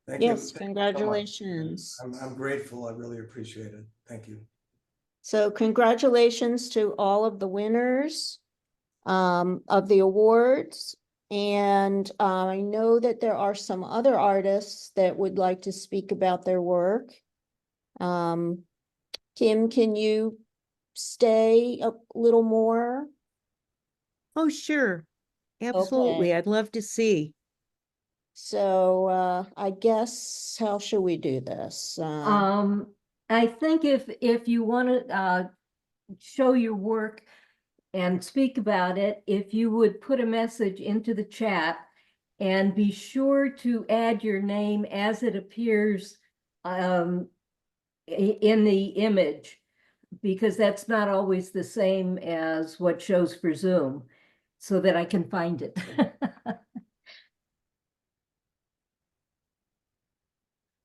thank you. Yes, Thank you so much. congratulations. I'm grateful. I really appreciate it. Thank you. So congratulations to all of the winners of the awards. And I know that there are some other artists that would like to speak about their work. Kim, can you stay a little more? Oh, sure. Absolutely. Okay. I'd love to see. So I guess, how should we do this? I think if you want to show your work and speak about it, if you would put a message into the chat and be sure to add your name as it appears in the image, because that's not always the same as what shows for Zoom, so that I can find it.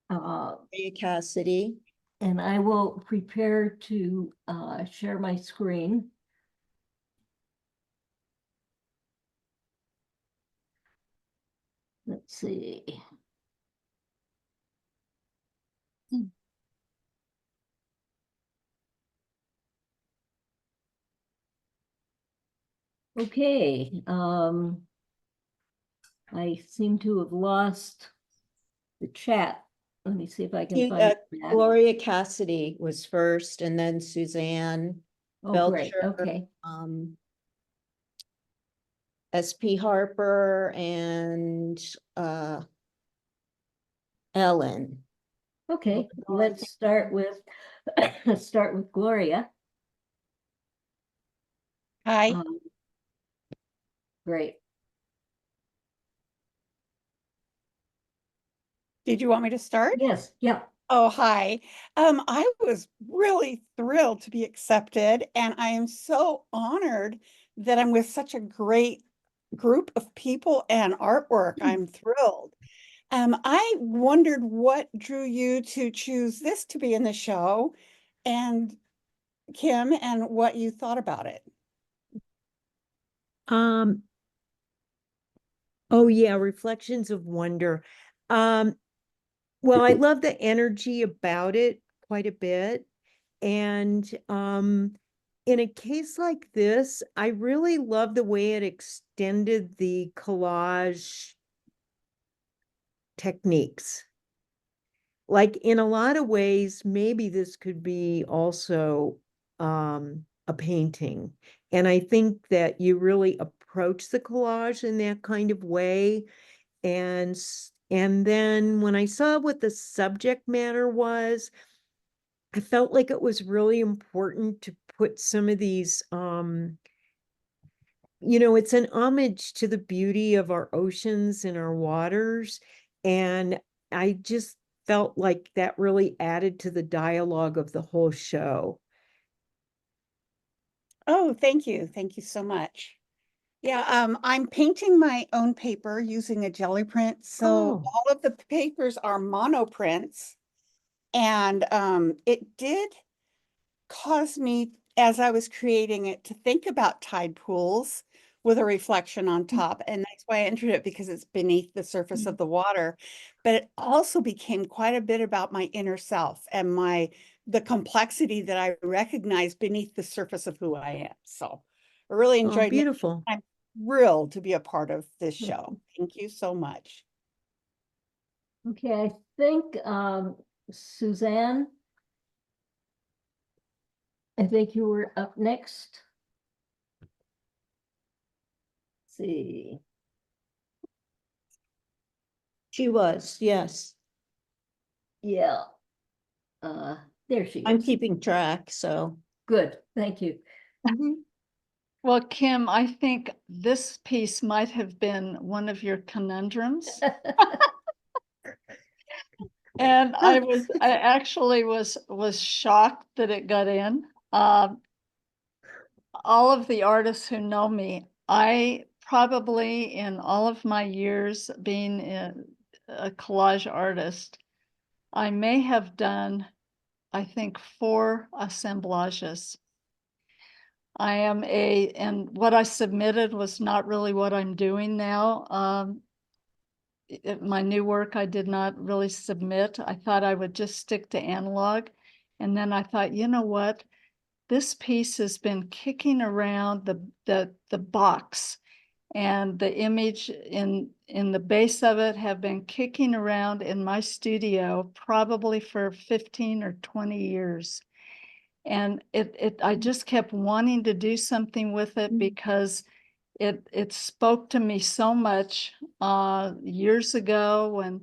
Maria Cassidy. And I will prepare to share my screen. Let's see. Okay, I seem to have lost the chat. Let me see if I can find that. Gloria Cassidy was first, and then Suzanne Oh, great. Belcher, Okay. SP Harper, and Ellen. Okay, let's start with Gloria. Hi, Great. did you want me to start? Yes, yeah. Oh, hi. I was really thrilled to be accepted, and I am so honored that I'm with such a great group of people and artwork. I'm thrilled. I wondered what drew you to choose this to be in the show, and Kim, and what you thought about it. Oh yeah, Reflections of Wonder. Well, I love the energy about it quite a bit. And in a case like this, I really love the way it extended the collage techniques. Like in a lot of ways, maybe this could be also a painting. And I think that you really approach the collage in that kind of way. And then when I saw what the subject matter was, I felt like it was really important to put some of these, it's an homage to the beauty of our oceans and our waters. And I just felt like that really added to the dialogue of the whole show. Oh, thank you. Thank you so much. Yeah, I'm painting my own paper using a jelly print. So Oh. all of the papers are monoprints. And it did cause me, as I was creating it, to think about tide pools with a reflection on top. And that's why I entered it, because it's beneath the surface of the water. But it also became quite a bit about my inner self and the complexity that I recognize beneath the surface of who I am. So I really enjoyed it. Beautiful. I'm thrilled to be a part of this show. Thank you so much. Okay, I think Suzanne, I think you were up next. Let's see. She was, yes. Yeah. There she I'm is. keeping track, so. Good, thank you. Well, Kim, I think this piece might have been one of your conundrums. And I actually was shocked that it got in. All of the artists who know me, I probably, in all of my years being a collage artist, I may have done, I think, 4 assemblages. And what I submitted was not really what I'm doing now. My new work, I did not really submit. I thought I would just stick to analog. And then I thought, you know what? This piece has been kicking around the box, and the image in the base of it have been kicking around in my studio probably for 15 or 20 years. And I just kept wanting to do something with it because it spoke to me so much years ago when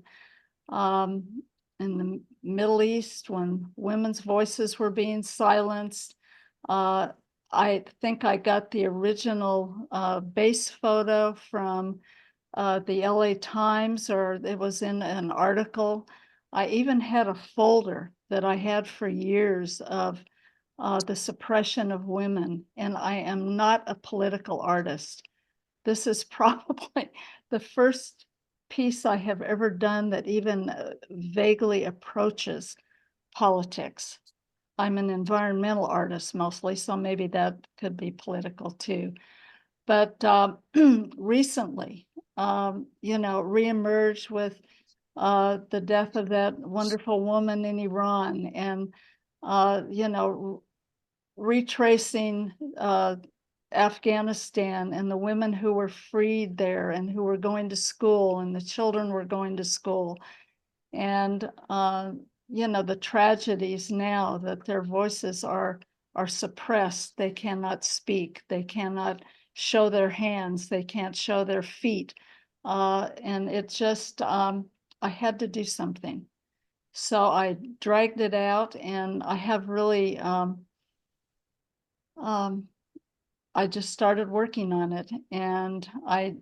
in the Middle East, when women's voices were being silenced. I think I got the original base photo from the LA Times, or it was in an article. I even had a folder that I had for years of the suppression of women, and I am not a political artist. This is probably the first piece I have ever done that even vaguely approaches politics. I'm an environmental artist mostly, so maybe that could be political too. But recently, reemerged with the death of that wonderful woman in Iran, and retracing Afghanistan and the women who were freed there and who were going to school, and the children were going to school. And, the tragedies now that their voices are suppressed. They cannot speak. They cannot show their hands. They can't show their feet. And it just, I had to do something. So I dragged it out, and I have really, I just started working on it, and I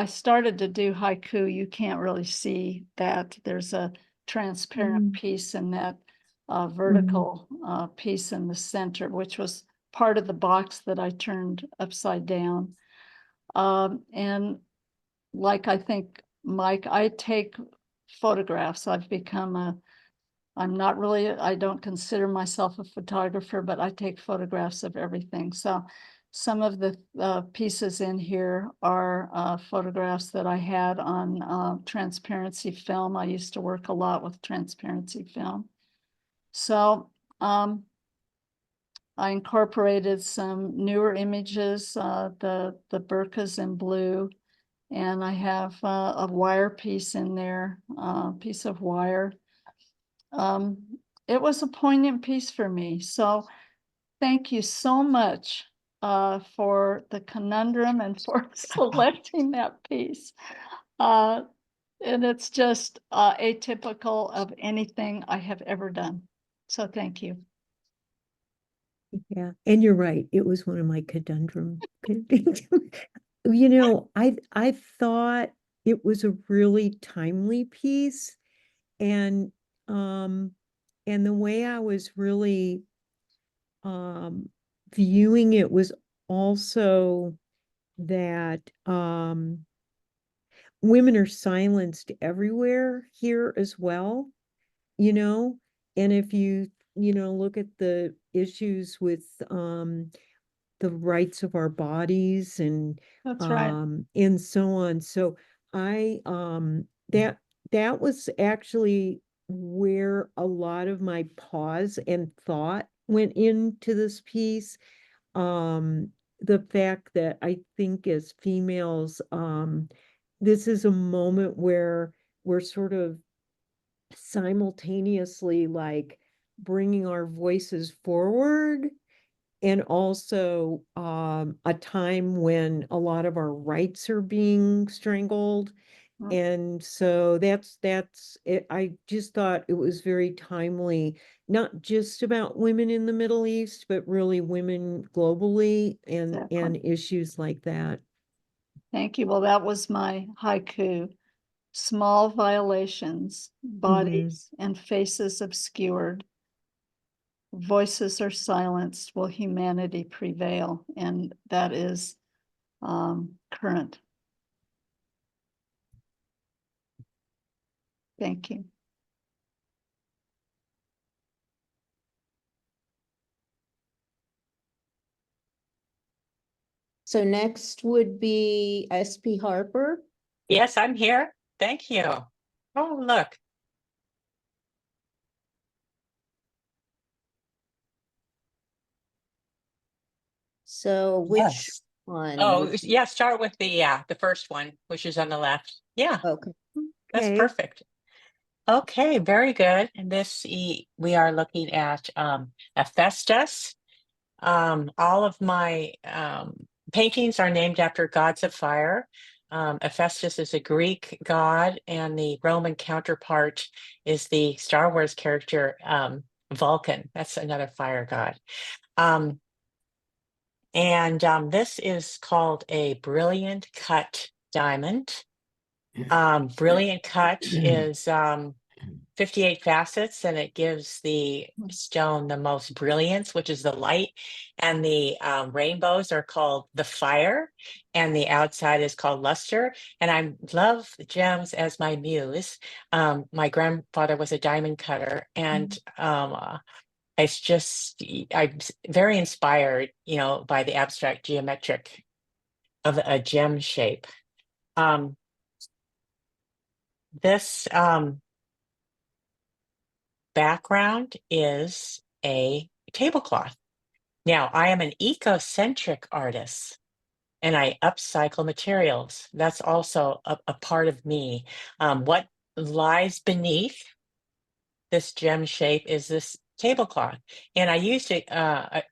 started to do haiku. You can't really see that. There's a transparent piece in that vertical piece in the center, which was part of the box that I turned upside down. And like I think, Mike, I take photographs. I'm not really, I don't consider myself a photographer, but I take photographs of everything. So some of the pieces in here are photographs that I had on transparency film. I used to work a lot with transparency film. So I incorporated some newer images, the burqas in blue, and I have a wire piece in there, piece of wire. It was a poignant piece for me. So thank you so much for the conundrum and for selecting that piece. And it's just atypical of anything I have ever done. So thank you. Yeah, and you're right. It was one of my conundrum. I thought it was a really timely piece, and the way I was really viewing it was also that women are silenced everywhere here as well, and if you look at the issues with the rights of our bodies and That's right. and so on. So I that was actually where a lot of my pause and thought went into this piece. The fact that I think as females, this is a moment where we're sort of simultaneously like bringing our voices forward, and also a time when a lot of our rights are being strangled. And so that's it. I just thought it was very timely, not just about women in the Middle East, but really women globally and Exactly. issues like that. Thank you. Well, that was my haiku. Small violations, bodies and faces obscured, voices are silenced, will humanity prevail? And that is current. Thank you. So next would be SP Harper. Yes, I'm here. Thank you. Oh, look. So which Yes. one? Oh, would you- yeah, start with the first one, which is on the left. Yeah, Okay. that's Okay. perfect. Okay, very good. And we are looking at Hephaestus. All of my paintings are named after gods of fire. Hephaestus is a Greek god, and the Roman counterpart is the Star Wars character Vulcan. That's another fire god. This is called a brilliant cut diamond. Brilliant cut is 58 facets, and it gives the stone the most brilliance, which is the light. And the rainbows are called the fire, and the outside is called luster. And I love gems as my muse. My grandfather was a diamond cutter, and it's just, I'm very inspired, by the abstract geometric of a gem shape. This background is a tablecloth. Now, I am an eco-centric artist, and I upcycle materials. That's also a part of me. What lies beneath this gem shape is this tablecloth, and I used it.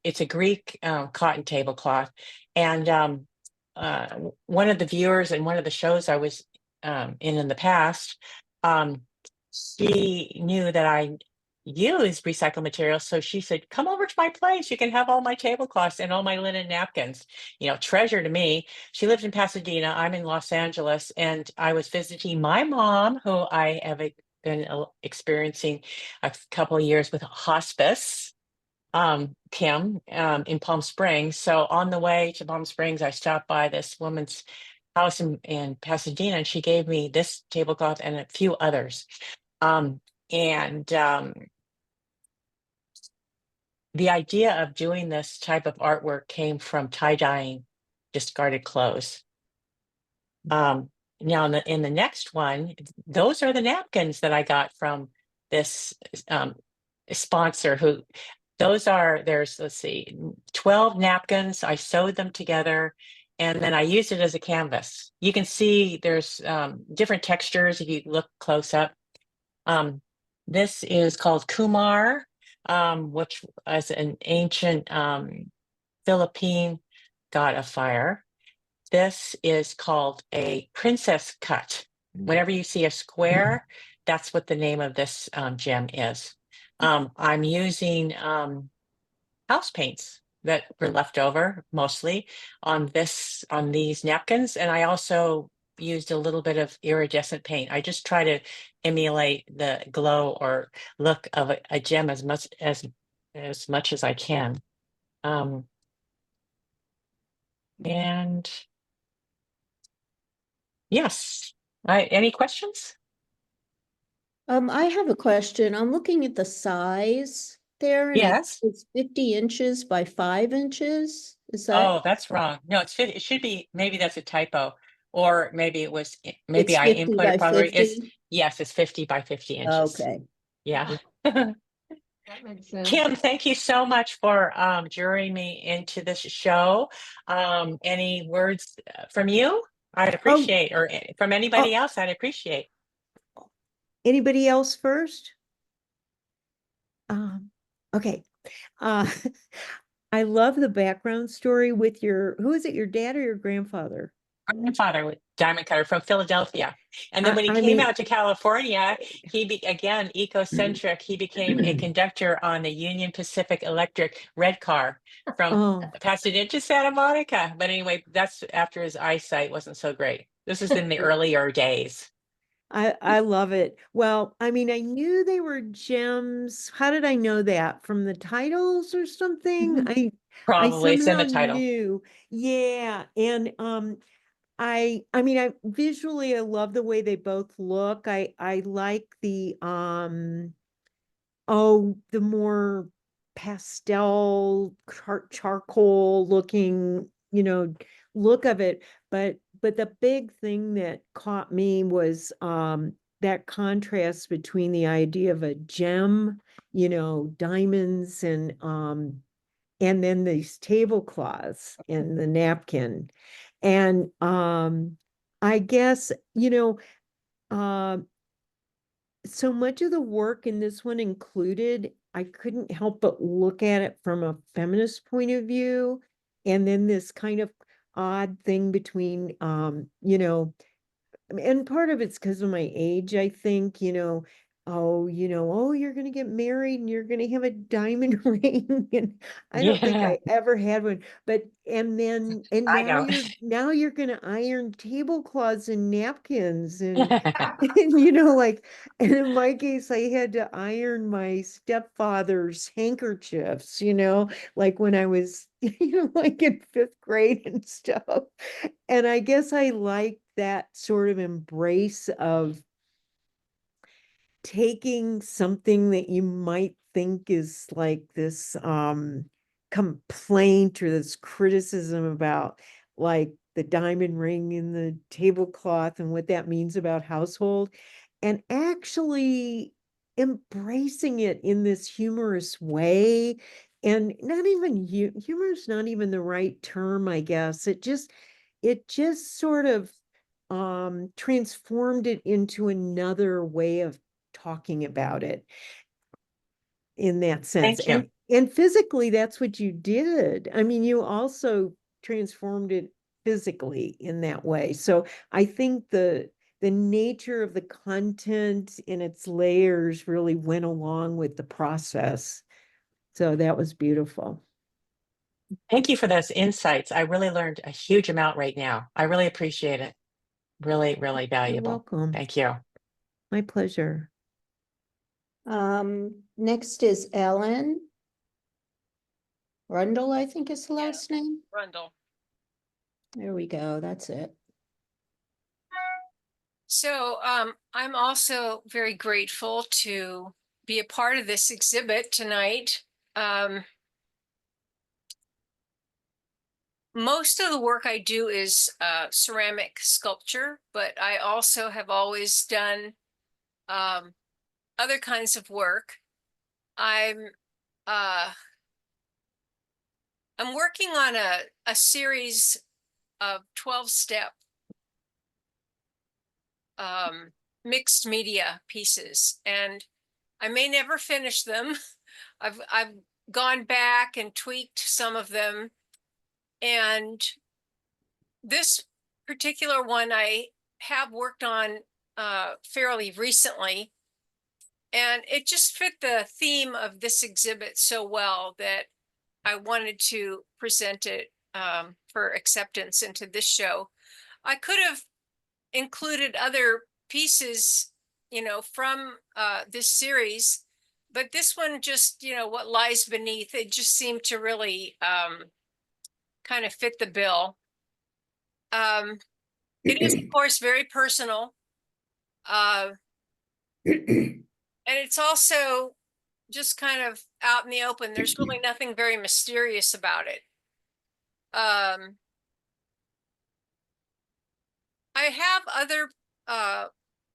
It's a Greek cotton tablecloth, and one of the viewers in one of the shows I was in the past, she knew that I use recycled materials, so she said, "Come over to my place. You can have all my tablecloths and all my linen napkins." Treasure to me. She lives in Pasadena. I'm in Los Angeles, and I was visiting my mom, who I have been experiencing a couple of years with hospice, Kim, in Palm Springs. So on the way to Palm Springs, I stopped by this woman's house in Pasadena, and she gave me this tablecloth and a few others. And the idea of doing this type of artwork came from tie-dyeing discarded clothes. Now in the next one, those are the napkins that I got from this sponsor there's, let's see, 12 napkins. I sewed them together, and then I used it as a canvas. You can see there's different textures if you look close up. This is called Kumar, which is an ancient Philippine god of fire. This is called a princess cut. Whenever you see a square, that's what the name of this gem is. I'm using house paints that were left over mostly on these napkins, and I also used a little bit of iridescent paint. I just try to emulate the glow or look of a gem as much as I can. And yes, any questions? I have a question. I'm looking at the size there, and Yes. it's 50 inches by 5 inches. Is Oh, that? that's wrong. No, it should be, maybe that's a typo, or maybe It's I 50 inputted by probably. 50? Yes, it's 50 by 50 inches. Okay. Yeah. That makes sense. Kim, thank you so much for jurying me into this show. Any words from you? I'd appreciate, or from anybody else, I'd appreciate. Anybody else first? Okay. I love the background story with who is it, your dad or your grandfather? Grandfather with diamond cutter from Philadelphia. And then when he I came mean- out to California, again, ecocentric, he became a conductor on the Union Pacific Electric red car from Pasadena to Santa Monica. But anyway, that's after his eyesight wasn't so great. This is in the earlier days. I love it. Well, I mean, I knew they were gems. How did I know that? From the titles or something? I Probably it's in somehow the title. knew. Yeah. And I mean, I visually I love the way they both look. I like the the more pastel charcoal looking, look of it. But the big thing that caught me was that contrast between the idea of a gem, diamonds and then these tablecloths and the napkin. And I guess, so much of the work in this one included, I couldn't help but look at it from a feminist point of view. And then this kind of odd thing between, and part of it's because of my age, I think, oh, you're gonna get married and you're gonna have a diamond ring. And I don't think Yeah, I ever had one. But and I now don't. you're gonna iron tablecloths and napkins and and like, and in my case, I had to iron my stepfather's handkerchiefs, like when I was, like in 5th grade and stuff. And I guess I like that sort of embrace of taking something that you might think is like this complaint or this criticism about like the diamond ring and the tablecloth and what that means about household, and actually embracing it in this humorous way. And not even humor is not even the right term, I guess. It just sort of transformed it into another way of talking about it in that sense. Thank you. And physically, that's what you did. I mean, you also transformed it physically in that way. So I think the nature of the content and its layers really went along with the process. So that was beautiful. Thank you for those insights. I really learned a huge amount right now. I really appreciate it. Really, really You're valuable. welcome. Thank you. My pleasure. Next is Ellen Rundle, I think is the last name. Rundle. There we go. That's it. So I'm also very grateful to be a part of this exhibit tonight. Most of the work I do is ceramic sculpture, but I also have always done other kinds of work. I'm working on a series of 12-step mixed media pieces, and I may never finish them. I've gone back and tweaked some of them, and this particular one I have worked on fairly recently, and it just fit the theme of this exhibit so well that I wanted to present it for acceptance into this show. I could have included other pieces, from this series, but this one just, what lies beneath, it just seemed to really kind of fit the bill. It is, of course, very personal. And it's also just kind of out in the open. There's really nothing very mysterious about it. I have other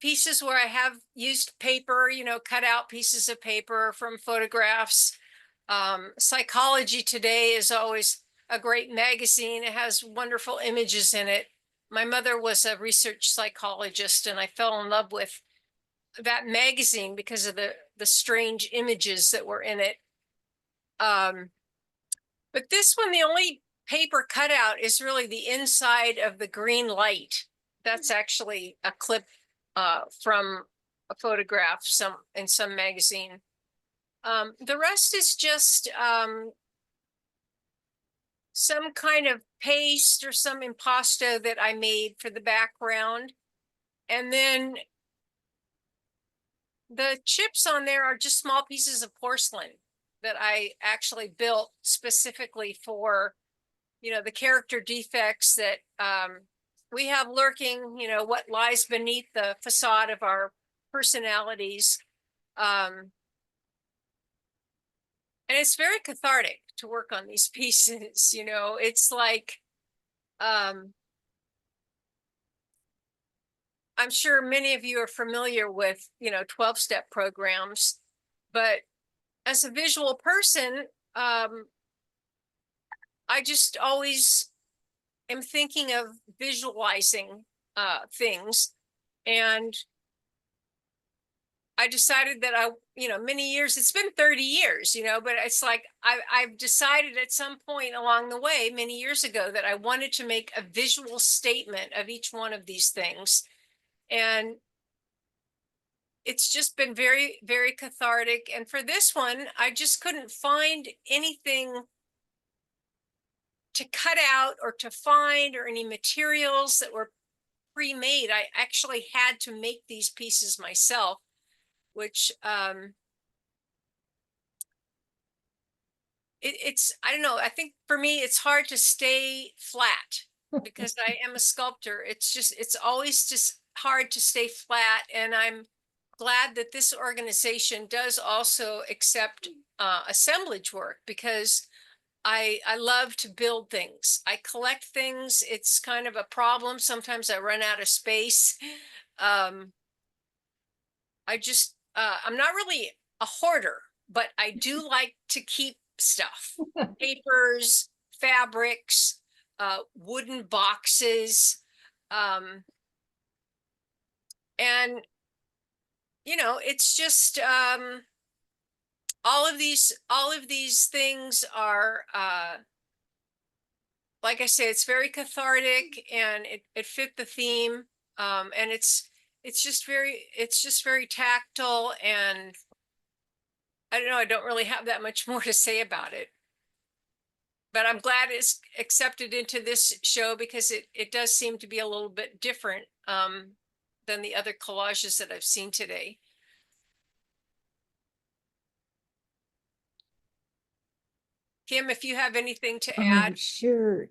pieces where I have used paper, cut out pieces of paper from photographs. Psychology Today is always a great magazine. It has wonderful images in it. My mother was a research psychologist, and I fell in love with that magazine because of the strange images that were in it. But this one, the only paper cutout is really the inside of the green light. That's actually a clip from a photograph in some magazine. The rest is just some kind of paste or some impasto that I made for the background. And then the chips on there are just small pieces of porcelain that I actually built specifically for, the character defects that we have lurking, what lies beneath the facade of our personalities. And it's very cathartic to work on these pieces. It's like, I'm sure many of you are familiar with, 12-step programs, but as a visual person, I just always am thinking of visualizing things. And I decided that many years, it's been 30 years, but it's like I've decided at some point along the way, many years ago, that I wanted to make a visual statement of each one of these things. And it's just been very, very cathartic. And for this one, I just couldn't find anything to cut out or to find, or any materials that were pre-made. I actually had to make these pieces myself, which it's, I don't know, I think for me it's hard to stay flat because I am a sculptor. It's always just hard to stay flat, and I'm glad that this organization does also accept assemblage work, because I love to build things. I collect things. It's kind of a problem. Sometimes I run out of space. Um, I'm not really a hoarder, but I do like to keep stuff, papers, fabrics, wooden boxes. And, it's just, all of these things are, like I say, it's very cathartic, and it fit the theme. And it's just very tactile, and I don't know, I don't really have that much more to say about it. But I'm glad it's accepted into this show, because it does seem to be a little bit different than the other collages that I've seen today. Kim, if you have anything to add. Sure.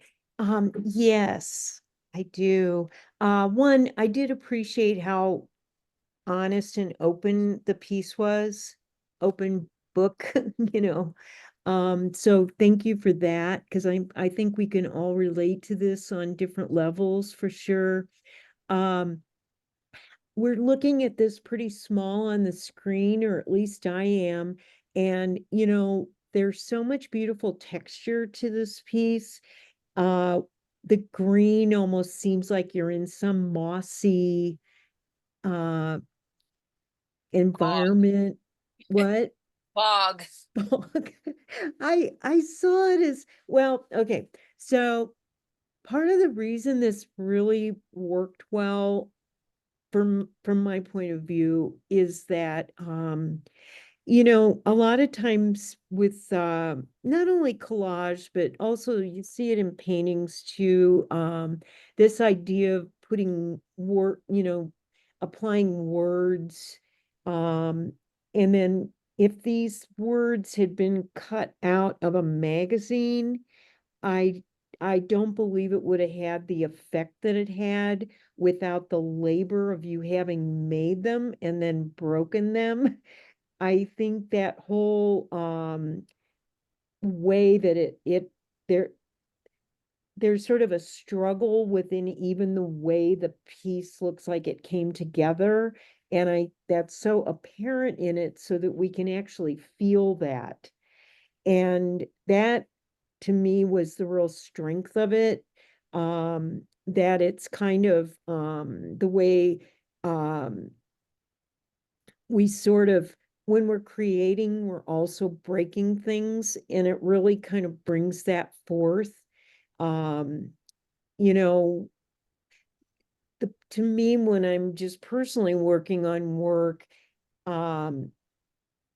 Yes, I do. One, I did appreciate how honest and open the piece was, open book, you know. So thank you for that, because I think we can all relate to this on different levels for sure. We're looking at this pretty small on the screen, or at least I am, and there's so much beautiful texture to this piece. Uh, the green almost seems like you're in some mossy uh environment. What? Bog. Bog. I saw it as well. Okay, so part of the reason this really worked well from my point of view is that a lot of times with not only collage, but also you see it in paintings too, this idea of putting applying words, and then if these words had been cut out of a magazine, I I don't believe it would have had the effect that it had without the labor of you having made them and then broken them. I think that whole way that it there there's sort of a struggle within even the way the piece looks like it came together, and that's so apparent in it so that we can actually feel that. And that to me was the real strength of it, that it's kind of the way um we sort of, when we're creating, we're also breaking things, and it really kind of brings that forth. Um, you know, to me, when I'm just personally working on work, um,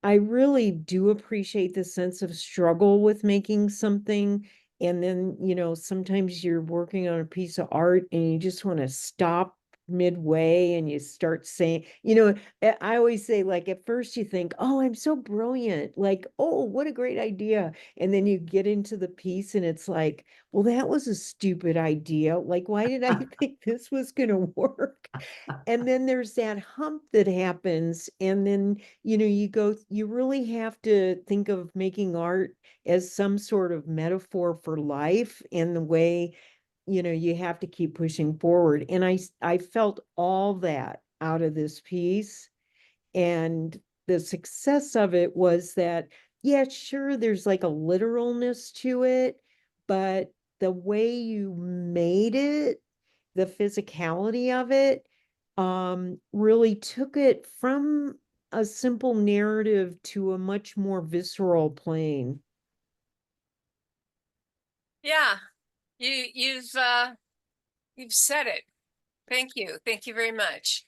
I really do appreciate the sense of struggle with making something. And then, sometimes you're working on a piece of art and you just want to stop midway and you start saying, I always say, like, at first you think, oh, I'm so brilliant. Like, oh, what a great idea. And then you get into the piece and it's like, well, that was a stupid idea. Like, why did I think this was going to work? And then there's that hump that happens. And then you really have to think of making art as some sort of metaphor for life, and the way, you have to keep pushing forward. And I felt all that out of this piece. And the success of it was that, yeah, sure, there's like a literalness to it, but the way you made it, the physicality of it, really took it from a simple narrative to a much more visceral plane. Yeah, you've said it. Thank you. Thank you very much.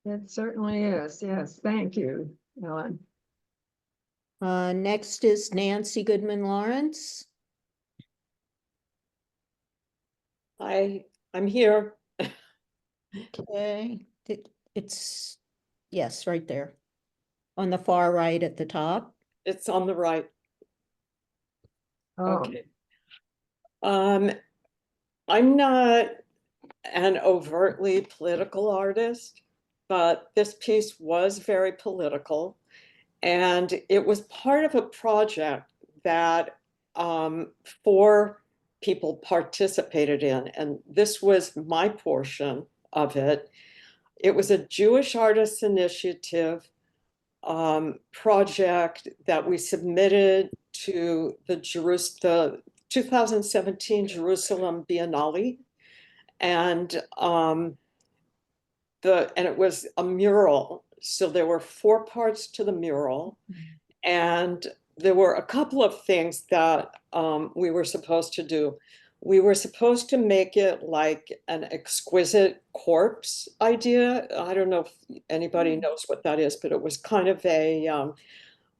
It certainly is. Yes, thank you, Ellen. Next is Nancy Goodman Lawrence. I'm here. Okay, it's, yes, right there. On the far right at the top. It's on the right. Oh, Okay. I'm not an overtly political artist, but this piece was very political. And it was part of a project that 4 people participated in. And this was my portion of it. It was a Jewish Artists Initiative project that we submitted to the 2017 Jerusalem Biennale. And it was a mural. So there were 4 parts to the mural. And there were a couple of things that we were supposed to do. We were supposed to make it like an exquisite corpse idea. I don't know if anybody knows what that is, but it was kind of a,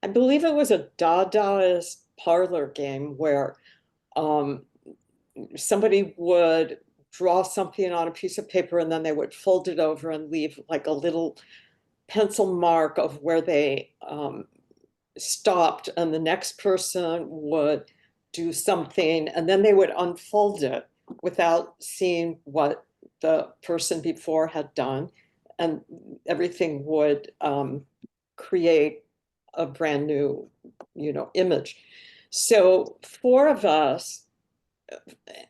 I believe it was a Dadaist parlor game where somebody would draw something on a piece of paper and then they would fold it over and leave like a little pencil mark of where they stopped, and the next person would do something and then they would unfold it without seeing what the person before had done, and everything would create a brand new, image. So 4 of us,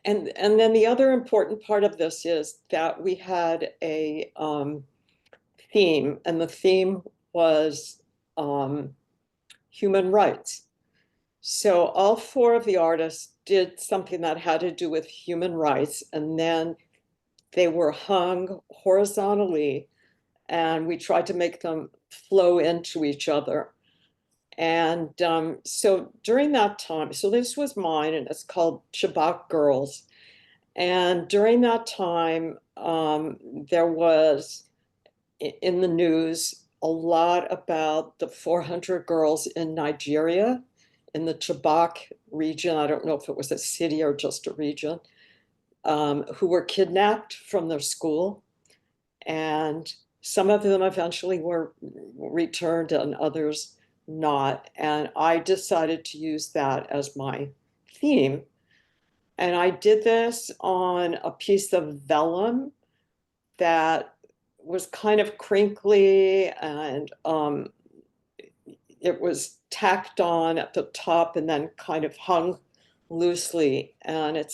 and then the other important part of this is that we had a theme, and the theme was human rights. So all 4 of the artists did something that had to do with human rights, and then they were hung horizontally, and we tried to make them flow into each other. And so during that time, so this was mine, and it's called Shabbat Girls. And during that time, there was in the news a lot about the 400 girls in Nigeria, in the Chibok region. I don't know if it was a city or just a region, who were kidnapped from their school. And some of them eventually were returned and others not. And I decided to use that as my theme. And I did this on a piece of vellum that was kind of crinkly, and it was tacked on at the top and then kind of hung loosely. And it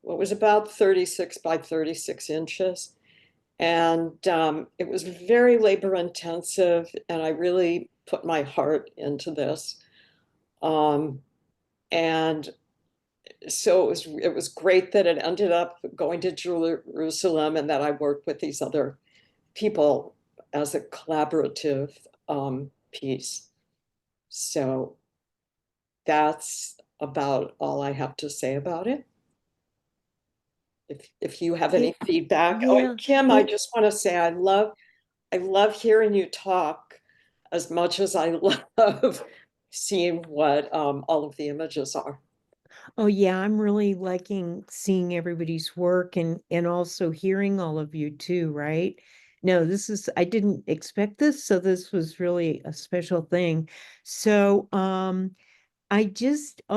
was about 36 by 36 inches. And it was very labor intensive, and I really put my heart into this. And so it was great that it ended up going to Jerusalem, and that I worked with these other people as a collaborative piece. So that's about all I have to say about it. If you have any feedback. Oh, and Kim, I just want to say I love hearing you talk as much as I love seeing what all of the images are. Oh yeah, I'm really liking seeing everybody's work and also hearing all of you too, right? No, I didn't expect this, so this was really a special thing. So oh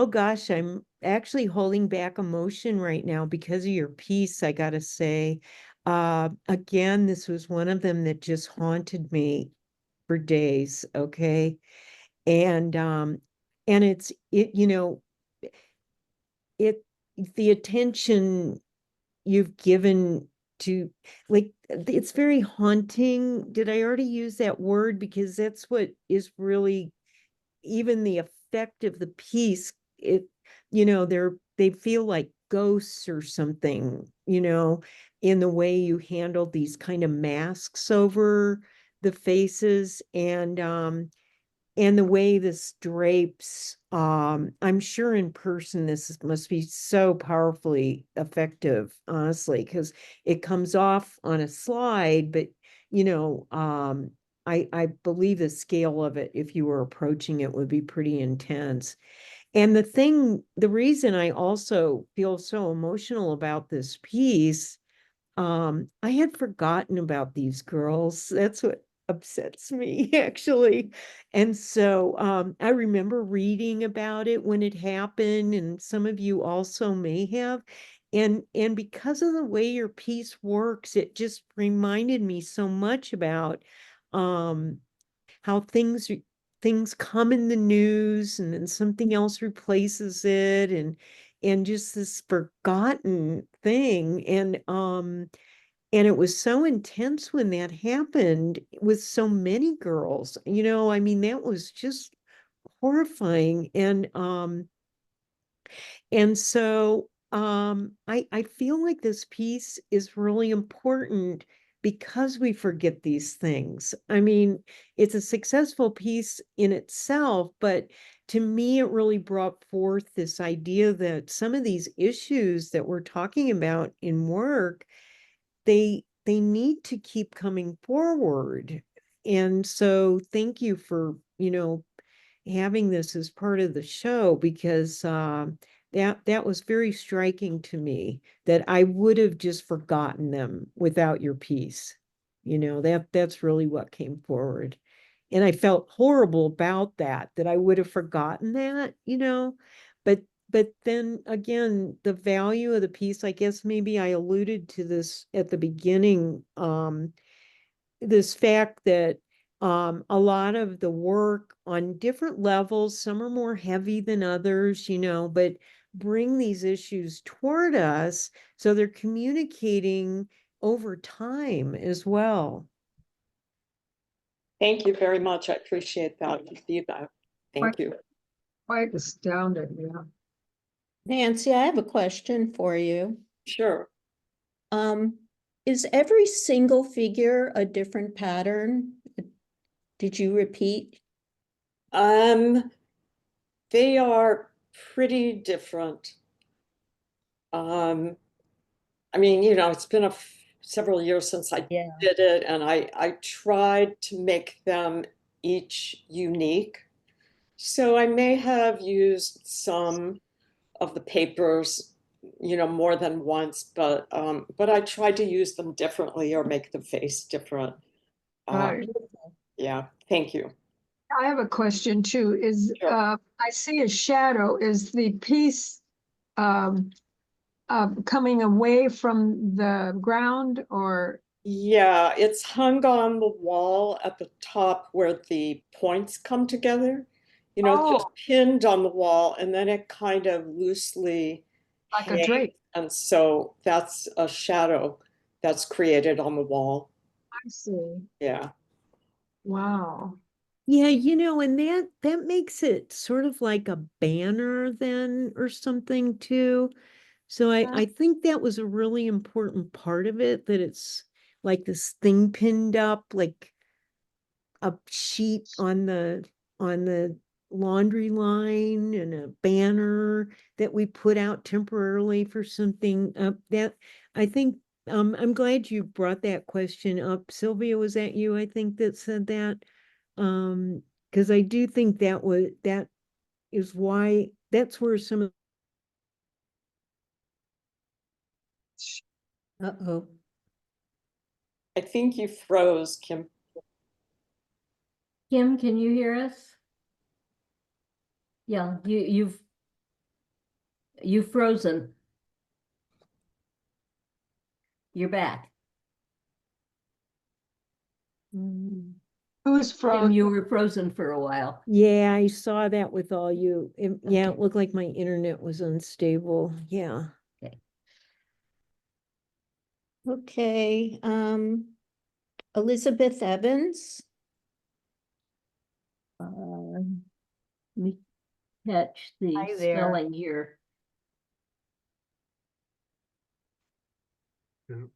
gosh, I'm actually holding back emotion right now because of your piece, I gotta say. Again, this was one of them that just haunted me for days, okay? And it the attention you've given to, like, it's very haunting. Did I already use that word? Because that's what is really, even the effect of the piece, they feel like ghosts or something, in the way you handled these kind of masks over the faces and the way this drapes, I'm sure in person must be so powerfully effective, honestly, because it comes off on a slide, but I believe the scale of it, if you were approaching it, would be pretty intense. And the reason I also feel so emotional about this piece, I had forgotten about these girls. That's what upsets me, actually. And so I remember reading about it when it happened, and some of you also may have. And because of the way your piece works, it just reminded me so much about um how things come in the news and then something else replaces it, and just this forgotten thing. And it was so intense when that happened with so many girls. I mean, that was just horrifying. And so I feel like this piece is really important because we forget these things. I mean, it's a successful piece in itself, but to me, it really brought forth this idea that some of these issues that we're talking about in work, they need to keep coming forward. And so thank you for, having this as part of the show, because that was very striking to me, that I would have just forgotten them without your piece. That's really what came forward. And I felt horrible about that I would have forgotten that. But then again, the value of the piece, I guess maybe I alluded to this at the beginning, this fact that a lot of the work on different levels, some are more heavy than others, but bring these issues toward us. So they're communicating over time as well. Thank you very much. I appreciate that feedback. Thank you. Quite astounded, yeah. Nancy, I have a question for you. Sure. Is every single figure a different pattern? Did you repeat? They are pretty different. I mean, it's been several years since I did it, and I tried to make them each unique. So I may have used some of the papers, more than once, but I tried to use them differently or make the face different. Right. Yeah, thank you. I have a question too, Sure. I see a shadow. Is the piece coming away from the ground, or? Yeah, it's hung on the wall at the top where the points come together. It's just pinned on the wall, and then it kind of loosely Like a hangs. drape. And so that's a shadow that's created on the wall. I see. Yeah. Wow. Yeah, and that makes it sort of like a banner then or something too. So I think that was a really important part of it, that it's like this thing pinned up, like a sheet on the laundry line, and a banner that we put out temporarily for something. That I think I'm glad you brought that question up. Sylvia, was that you, I think, that said that? Because I do think that is why that's where some of Uh-oh. I think you froze, Kim. Kim, can you hear us? Yeah, you've frozen. You're back. Who's Kim, frozen? you were frozen for a while. Yeah, I saw that with all you. Yeah, Okay. it looked like my internet was unstable. Yeah. Okay. Okay, Elizabeth Evans. Let me catch the Hi there. spelling here. Can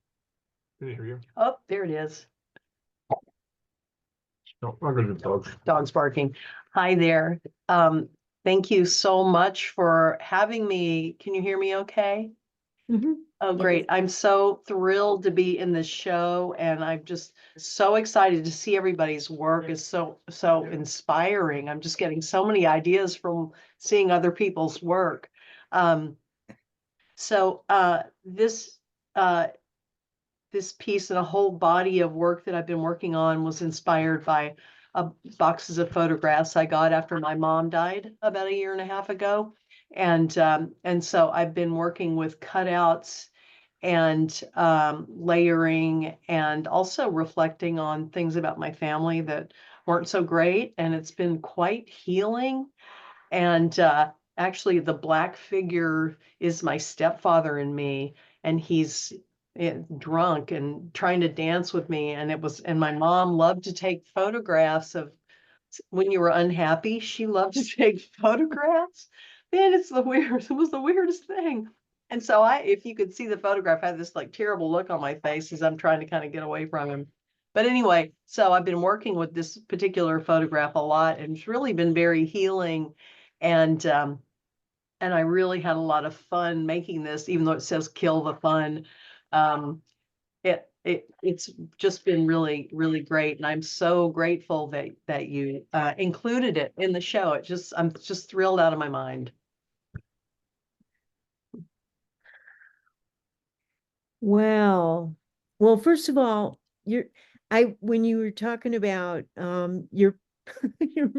I hear you? Oh, there it is. Dogs barking. Hi there. Thank you so much for having me. Can you hear me okay? Oh, great. I'm so thrilled to be in this show and I'm just so excited to see everybody's work is so inspiring. I'm just getting so many ideas from seeing other people's work. This this piece and a whole body of work that I've been working on was inspired by boxes of photographs I got after my mom died about a year and a half ago. And so I've been working with cutouts and layering and also reflecting on things about my family that weren't so great. And it's been quite healing. And actually, the black figure is my stepfather and me, and he's drunk and trying to dance with me. And my mom loved to take photographs of when you were unhappy. She loved to take photographs. Man, it was the weirdest thing. And so if you could see the photograph, I had this like terrible look on my face as I'm trying to kind of get away from him. But anyway, so I've been working with this particular photograph a lot, and it's really been very healing. And I really had a lot of fun making this, even though it says kill the fun. It's just been really, really great. And I'm so grateful that you included it in the show. I'm just thrilled out of my mind. Well, first of all, when you were talking about your your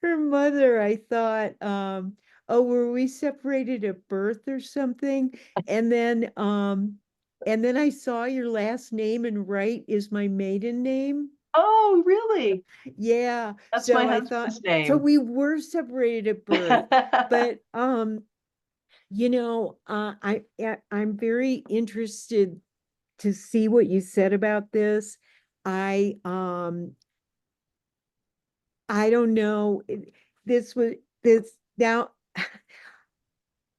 her mother, I thought, oh, were we separated at birth or something? And then I saw your last name, and Wright is my maiden name. Oh, really? Yeah. That's So my I thought, husband's name. so we were separated at birth, but I'm very interested to see what you said about this. I don't know. This now.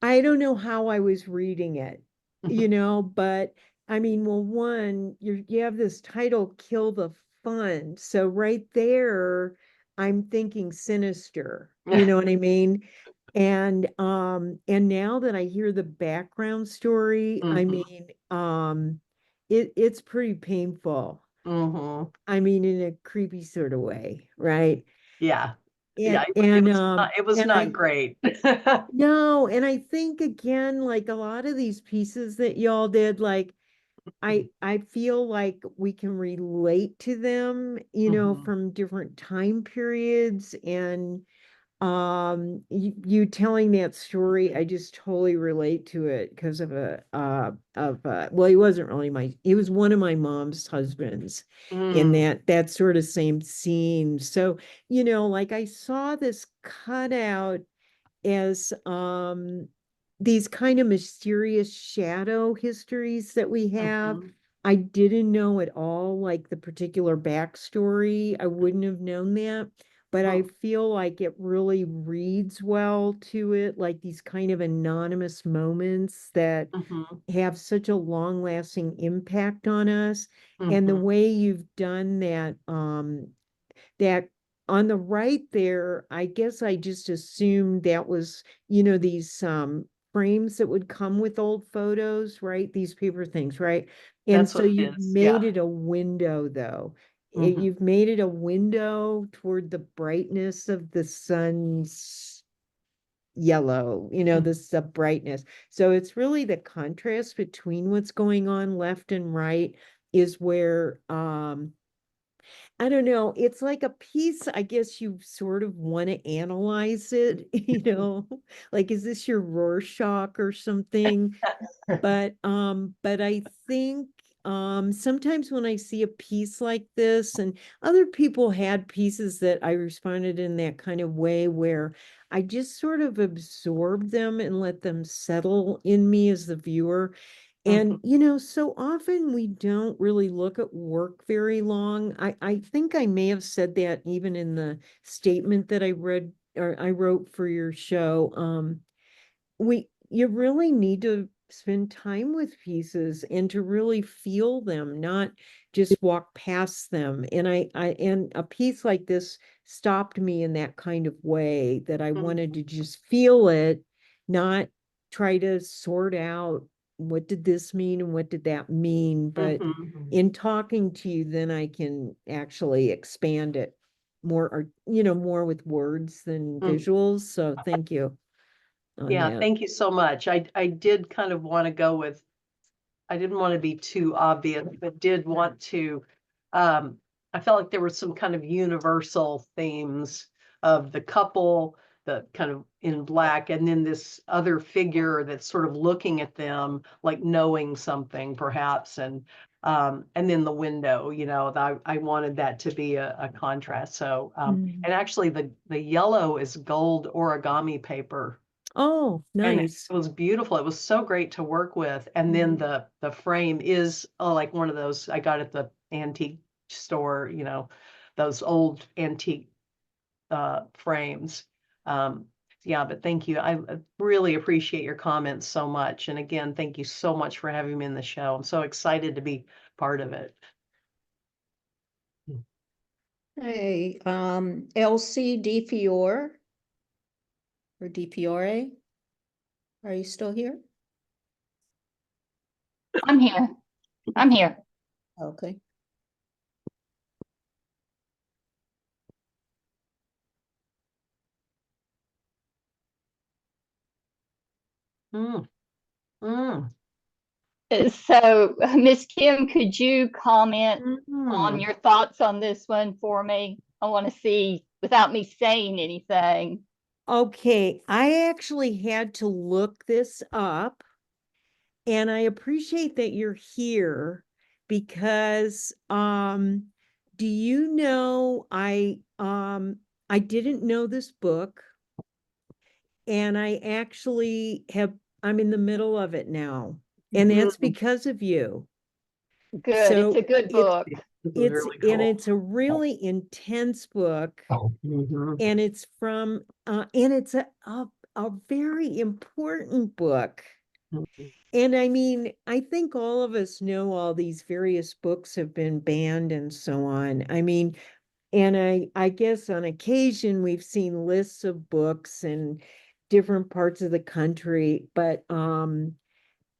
I don't know how I was reading it, but I mean, well, one, you have this title, Kill the Fun. So right there, I'm thinking sinister, you know what I mean? And now that I hear the background story, I mean, it's pretty painful. I mean, in a creepy sort of way, right? Yeah. Yeah, It was not great. No, and I think again, like a lot of these pieces that y'all did, like I feel like we can relate to them, from different time periods. And you telling that story, I just totally relate to it because of well, he was one of my mom's husbands in that sort of same scene. So, like I saw this cutout as these kind of mysterious shadow histories that we have. I didn't know at all like the particular backstory. I wouldn't have known that, but I feel like it really reads well to it, like these kind of anonymous moments that have such a long-lasting impact on us. And the way you've done that on the right there, I guess I just assumed that was, these frames that would come with old photos, right? These paper things, right? And That's so what it you've is, made yeah. it a window though. You've made it a window toward the brightness of the sun's yellow, this brightness. So it's really the contrast between what's going on left and right is where I don't know. It's like a piece, I guess you sort of want to analyze it, like, is this your Rorschach or something? But I think sometimes when I see a piece like this, and other people had pieces that I responded in that kind of way where I just sort of absorb them and let them settle in me as the viewer. And, so often we don't really look at work very long. I think I may have said that even in the statement that I read or I wrote for your show. You really need to spend time with pieces and to really feel them, not just walk past them. And and a piece like this stopped me in that kind of way, that I wanted to just feel it, not try to sort out what did this mean and what did that mean. But in talking to you, then I can actually expand it more, or, more with words than visuals. So thank you on Yeah, that. thank you so much. I did kind of want to go with, I didn't want to be too obvious, but did want to, I felt like there were some kind of universal themes of the couple, the kind of in black, and then this other figure that's sort of looking at them, like knowing something perhaps, and then the window, I wanted that to be a contrast. So, and actually the yellow is gold origami paper. Oh, And nice. it was beautiful. It was so great to work with. And then the frame is like one of those I got at the antique store, those old antique frames. Yeah, but thank you. I really appreciate your comments so much. And again, thank you so much for having me in the show. I'm so excited to be part of it. Hey, Elsie DiFiore or DiFiore, are you still here? I'm here. I'm here. Okay. So, Miss Kim, could you comment on your thoughts on this one for me? I want to see without me saying anything. Okay, I actually had to look this up, and I appreciate that you're here because do you know I didn't know this book, and I actually I'm in the middle of it now, and that's because of you. Good. It's So a good book. it's a really intense book, and it's from and it's a very important book. And I mean, I think all of us know all these various books have been banned and so on. I mean, and I guess on occasion we've seen lists of books in different parts of the country, but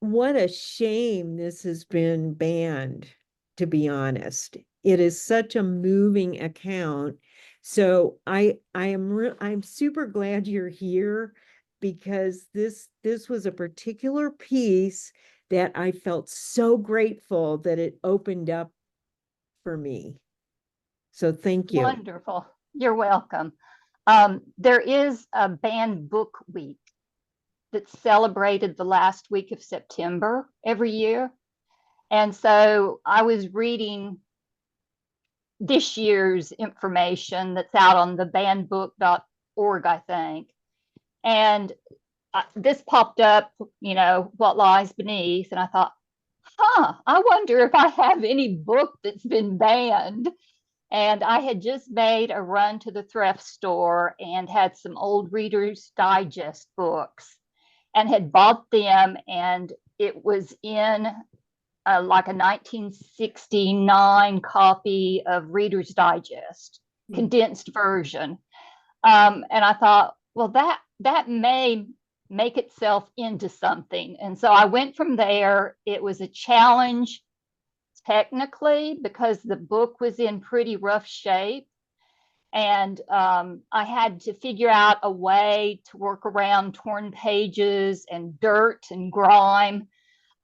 what a shame this has been banned, to be honest. It is such a moving account. So I'm super glad you're here, because this was a particular piece that I felt so grateful that it opened up for me. So thank you. Wonderful. You're welcome. There is a banned book week that's celebrated the last week of September every year. And so I was reading this year's information that's out on the bannedbook.org, I think. And this popped up, what lies beneath. And I thought, I wonder if I have any book that's been banned. And I had just made a run to the thrift store and had some old Reader's Digest books and had bought them. And it was in like a 1969 copy of Reader's Digest, condensed version. And I thought, well, that may make itself into something. And so I went from there. It was a challenge technically because the book was in pretty rough shape. And I had to figure out a way to work around torn pages and dirt and grime,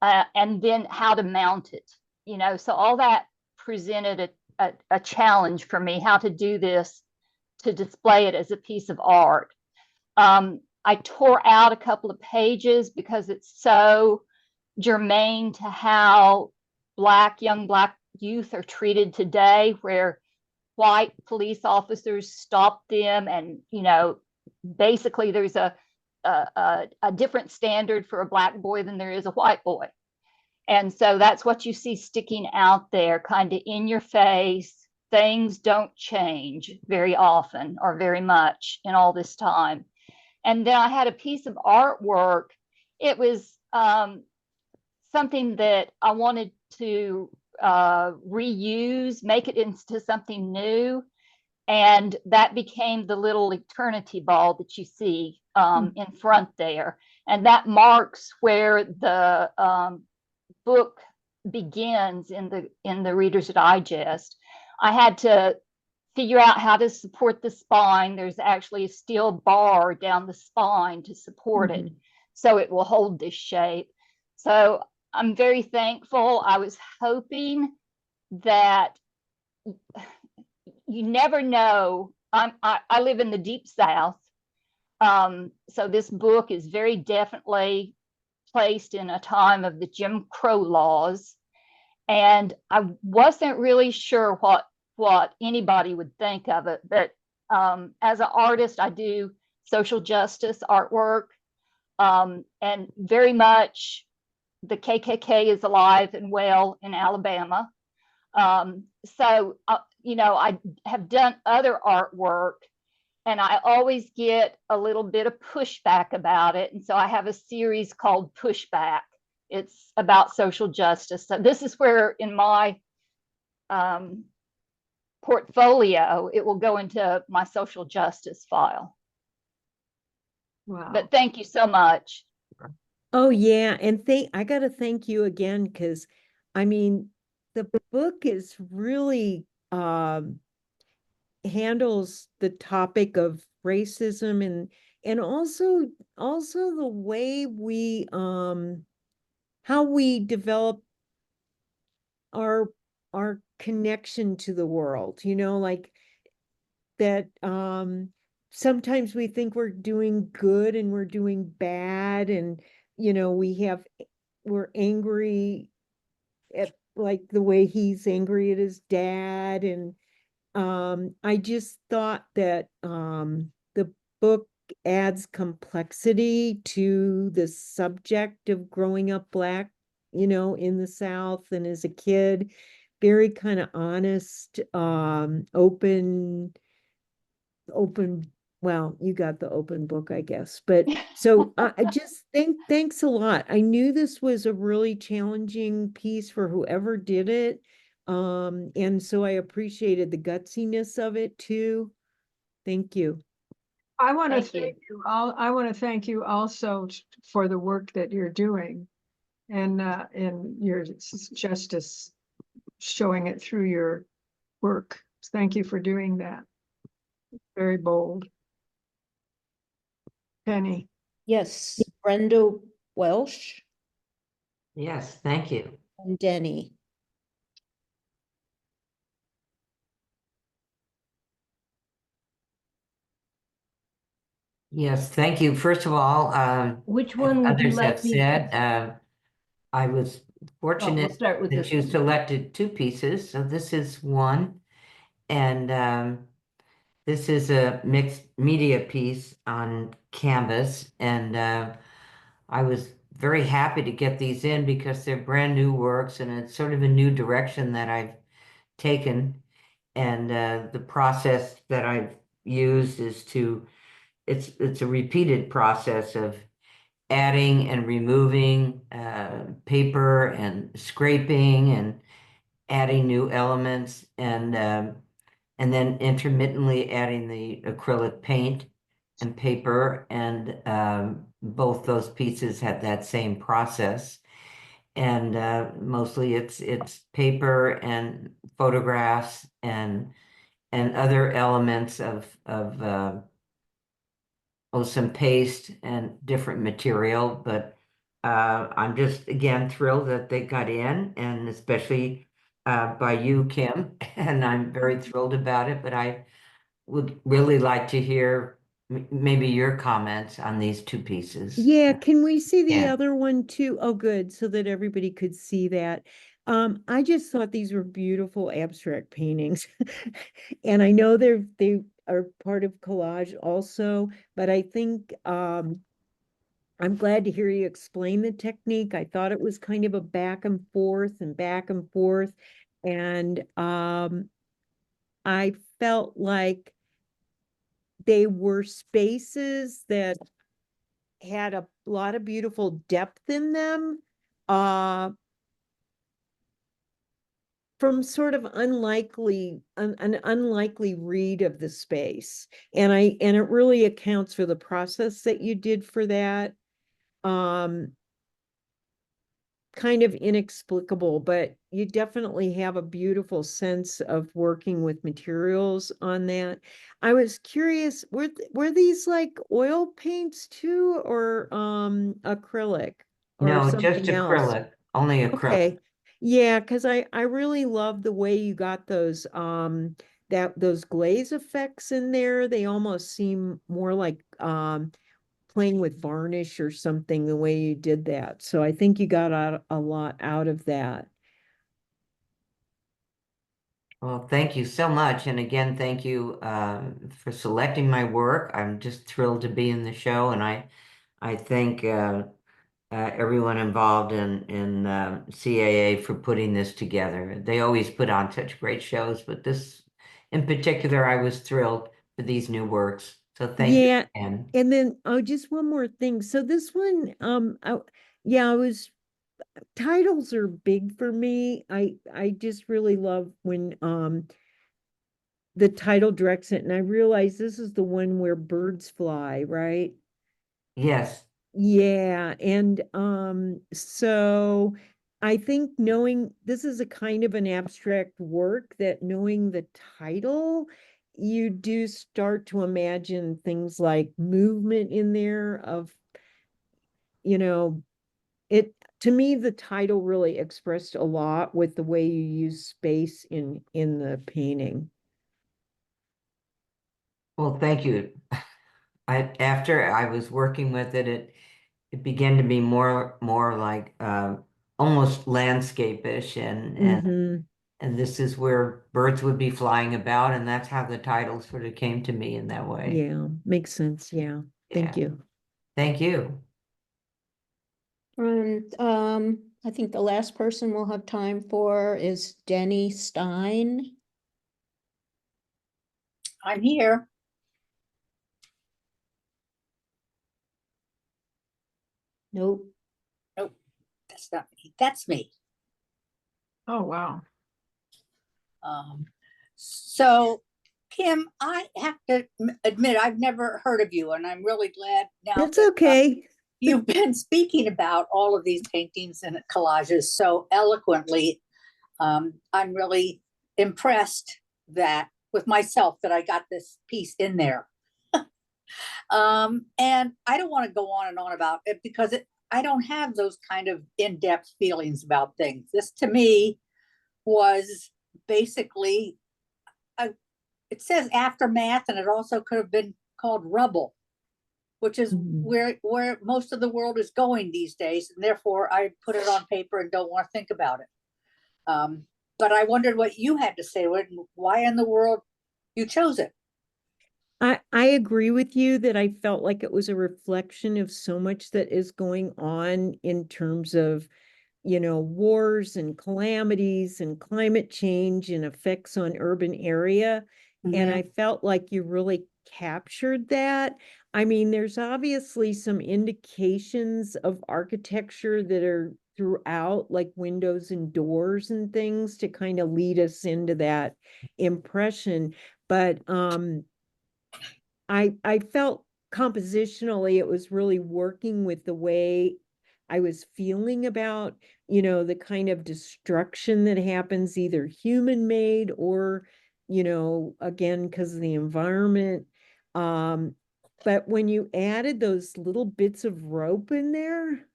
and then how to mount it. So all that presented a challenge for me, how to do this to display it as a piece of art. I tore out a couple of pages because it's so germane to how young Black youth are treated today, where white police officers stop them and, basically there's a different standard for a Black boy than there is a white boy. And so that's what you see sticking out there, kind of in your face. Things don't change very often or very much in all this time. And then I had a piece of artwork. It was something that I wanted to reuse, make it into something new. And that became the little eternity ball that you see in front there. And that marks where the book begins in the Reader's Digest. I had to figure out how to support the spine. There's actually a steel bar down the spine to support it, so it will hold this shape. So I'm very thankful. I was hoping that you never know. I live in the deep South, so this book is very definitely placed in a time of the Jim Crow laws, and I wasn't really sure what anybody would think of it. But as an artist, I do social justice artwork, and very much the KKK is alive and well in Alabama. So, I have done other artwork, and I always get a little bit of pushback about it. And so I have a series called Pushback. It's about social justice. So this is where in my portfolio, it will go into my social justice file. Wow. But thank you so much. Oh yeah, and I gotta thank you again, because I mean the book is really handles the topic of racism, and also the way we how we develop our connection to the world, like that sometimes we think we're doing good and we're doing bad, and we're angry at, like, the way he's angry at his dad. And I just thought that the book adds complexity to the subject of growing up Black, in the South, and as a kid, very kind of honest, open, well, you got the open book, I guess. But so I just thanks a lot. I knew this was a really challenging piece for whoever did it. And so I appreciated the gutsiness of it too. Thank you. I want to Thank you. thank you all. I want to thank you also for the work that you're doing, and your justice, showing it through your work. Thank you for doing that. Very bold. Penny. Yes, Brenda Welsh Yes, thank you. and Denny. Yes, thank you. First of all, Which as one would you others have like me? said, I was We'll fortunate start with that this you one. selected two pieces. So this is one, and this is a mixed media piece on canvas, and I was very happy to get these in because they're brand new works, and it's sort of a new direction that I've taken. And the process that I've used is it's a repeated process of adding and removing paper and scraping and adding new elements, and then intermittently adding the acrylic paint and paper, and both those pieces had that same process. And mostly it's paper and photographs and other elements of some paste and different material. But I'm just again thrilled that they got in, and especially by you, Kim, and I'm very thrilled about it. But I would really like to hear maybe your comments on these two pieces. Yeah, can we see the Yeah. other one too? Oh, good, so that everybody could see that. I just thought these were beautiful abstract paintings. And I know they are part of collage also, but I think I'm glad to hear you explain the technique. I thought it was kind of a back and forth and back and forth. And I felt like they were spaces that had a lot of beautiful depth in them, from sort of an unlikely read of the space. And it really accounts for the process that you did for that. Kind of inexplicable, but you definitely have a beautiful sense of working with materials on that. I was curious, were these like oil paints too, or acrylic or No, just something else? acrylic, only acrylic. Okay. Yeah, because I really love the way you got those those glaze effects in there. They almost seem more like playing with varnish or something the way you did that. So I think you got a lot out of that. Well, thank you so much. And again, thank you for selecting my work. I'm just thrilled to be in the show, and I thank everyone involved in CAA for putting this together. They always put on such great shows, but this in particular, I was thrilled for these new works. So thank you. Yeah, and then just one more thing. So this one, yeah, I was titles are big for me. I just really love when the title directs it, and I realize this is the one where birds fly, right? Yes. Yeah, and so I think knowing this is a kind of an abstract work, that knowing the title, you do start to imagine things like movement in there of, you know, it to me the title really expressed a lot with the way you use space in the painting. Well, thank you. After I was working with it, it began to be more like almost landscape-ish, and this is where birds would be flying about, and that's how the title sort of came to me in that way. Yeah, makes sense. Yeah. Thank Yeah. you. Thank you. And I think the last person we'll have time for is Denny Stein. I'm here. Nope. Nope, that's not me. That's me. Oh, wow. So Kim, I have to admit, I've never heard of you, and I'm really glad now That's that okay. you've been speaking about all of these paintings and collages so eloquently. I'm really impressed that with myself that I got this piece in there. And I don't want to go on and on about it because I don't have those kind of in-depth feelings about things. This to me was basically it says aftermath, and it also could have been called rubble, which is where most of the world is going these days, and therefore I put it on paper and don't want to think about it. But I wondered what you had to say. Why in the world you chose it? I agree with you that I felt like it was a reflection of so much that is going on in terms of, wars and calamities and climate change and effects on urban area. And I felt like you really captured that. I mean, there's obviously some indications of architecture that are throughout, like windows and doors and things to kind of lead us into that impression. But I felt compositionally it was really working with the way I was feeling about, the kind of destruction that happens, either human made or, again, because of the environment. But when you added those little bits of rope in there,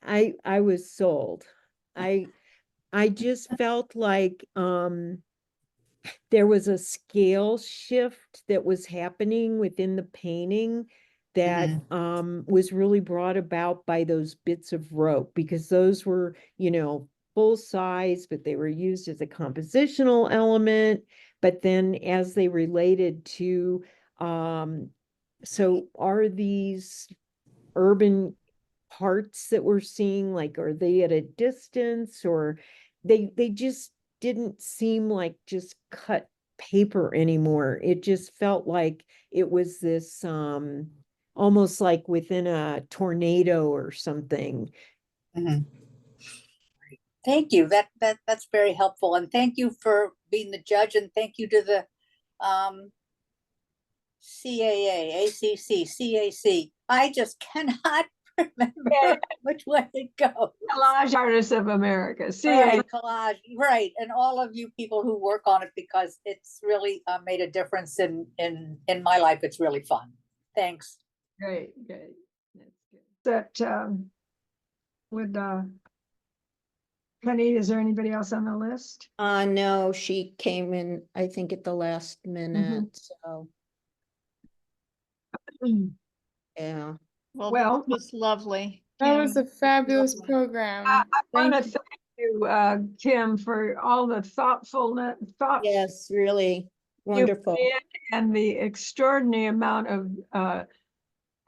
I was sold. I just felt like there was a scale shift that was happening within the painting that was really brought about by those bits of rope, because those were, full size, but they were used as a compositional element. But then as they related to, so are these urban parts that we're seeing, like, are they at a distance, or they just didn't seem like just cut paper anymore. It just felt like it was this almost like within a tornado or something. Thank you. That's very helpful. And thank you for being the judge, and thank you to the CAA, ACC, CAC. I just cannot remember which way it goes. Collage Artists of America, Right, collage, right, and all of you people who work on it, because it's really made a difference in my life. It's really fun. Thanks. Great. That's good. That would Penny, is there anybody else on the list? No, she came in, I think, at the last minute, so. Yeah. Well, that was lovely. That was Kim. a fabulous program. I want to Thank you. thank you, Kim, for all the thoughtfulness, Yes, really wonderful. and the extraordinary amount of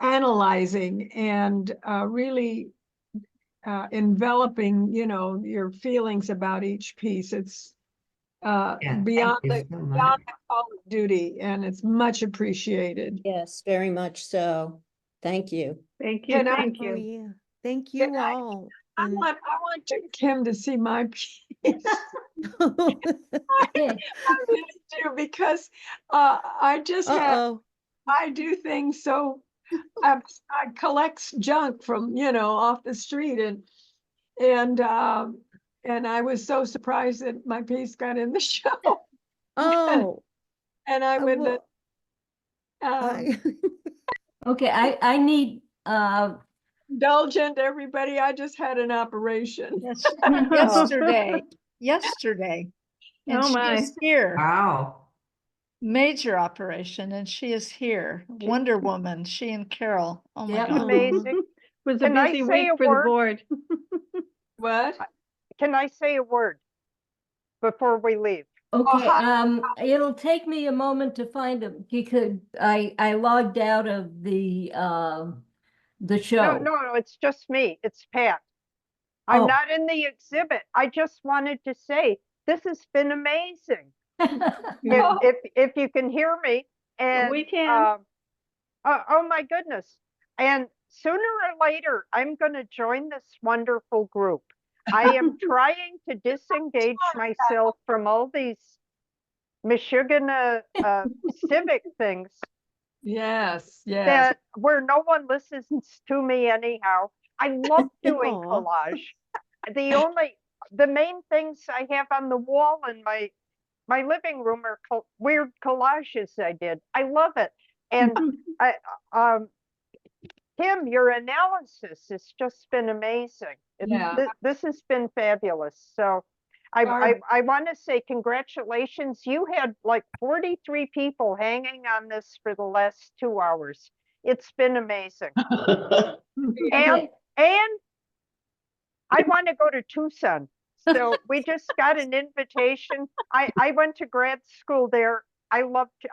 analyzing and really enveloping, your feelings about each piece. It's beyond the call of duty, and it's much appreciated. Yes, very much so. Thank you. Thank Can you, I- thank Oh, you. yeah. Thank you all. I And- want Kim to see my piece. Okay. I really do, because I just have, Uh-oh. I do things so, I collect junk from, off the street, and I was so surprised that my piece got in the show. Oh. And I would, well, Okay, I need indulgent, everybody. I just had an operation. Yesterday. And Oh she my. is here. Wow. Major operation, and she is here. Wonder Woman, she and Carol. Oh my Yep. God. Amazing. It was a Can I busy say week a for the word? board. What? Can I say a word before we leave? Okay, it'll take me a moment to find it because I logged out of the show. No, it's just me. It's Pat. I'm Oh. not in the exhibit. I just wanted to say, this has been amazing. If you can hear me, and We can. oh my goodness. And sooner or later, I'm going to join this wonderful group. I am trying to disengage myself from all these Michigan civic things Yes, yes. that where no one listens to me anyhow. I love doing Aw. collage. The main things I have on the wall in my living room are weird collages I did. I love it. And Kim, your analysis has just been amazing. This has been fabulous. So I want to say congratulations. You had like 43 people hanging on this for the last 2 hours. It's been amazing. And I want to go to Tucson. So we just got an invitation. I went to grad school there. I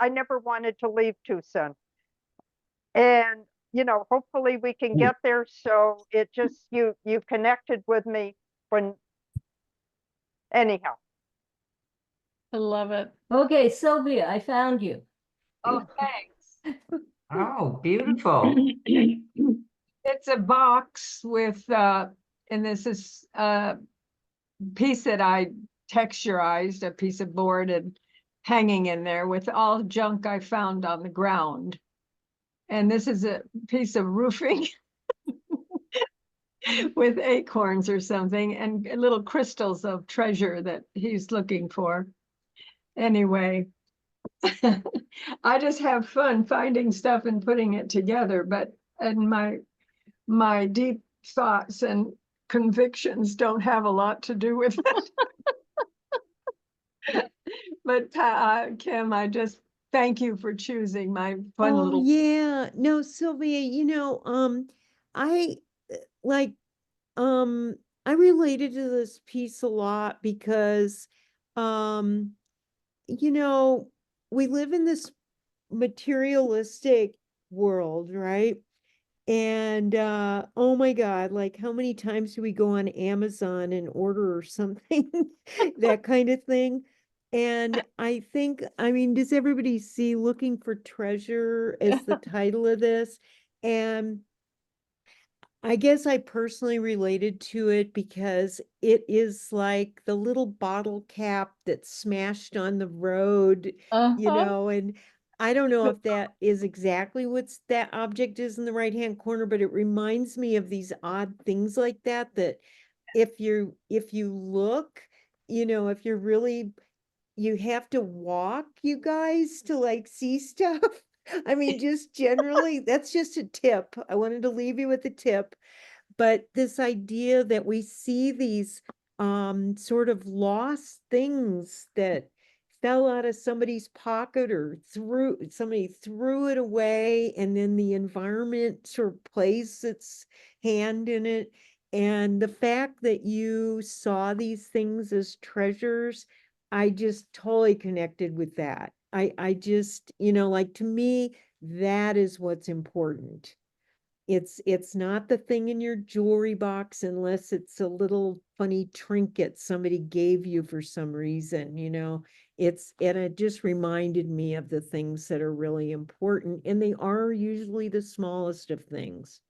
never wanted to leave Tucson. And hopefully we can get there. So it just you connected with me anyhow. I love it. Okay, Sylvia, I found you. Oh, thanks. Oh, beautiful. It's a box with, and this is a piece that I texturized, a piece of board and hanging in there with all junk I found on the ground. And this is a piece of roofing with acorns or something and little crystals of treasure that he's looking for. Anyway, I just have fun finding stuff and putting it together, and my deep thoughts and convictions don't have a lot to do with it. But Kim, I just thank you for choosing my fun Oh, little. yeah. No, Sylvia, I like, I related to this piece a lot because, we live in this materialistic world, right? And oh my God, like how many times do we go on Amazon and order something, that kind of thing? And I think, does everybody see Looking for Treasure as the title of this? And I guess I personally related to it because it is like the little bottle cap that's smashed on the road, Uh-huh. and I don't know if that is exactly what's that object is in the right-hand corner, but it reminds me of these odd things like that, that if you look, if you're really, you have to walk, you guys, to like see stuff. I mean, just generally, that's just a tip. I wanted to leave you with a tip. But this idea that we see these sort of lost things that fell out of somebody's pocket or somebody threw it away, and then the environment sort of plays its hand in it. And the fact that you saw these things as treasures, I just totally connected with that. I just, like, to me, that is what's important. It's not the thing in your jewelry box unless it's a little funny trinket somebody gave you for some reason. And it just reminded me of the things that are really important, and they are usually the smallest of things.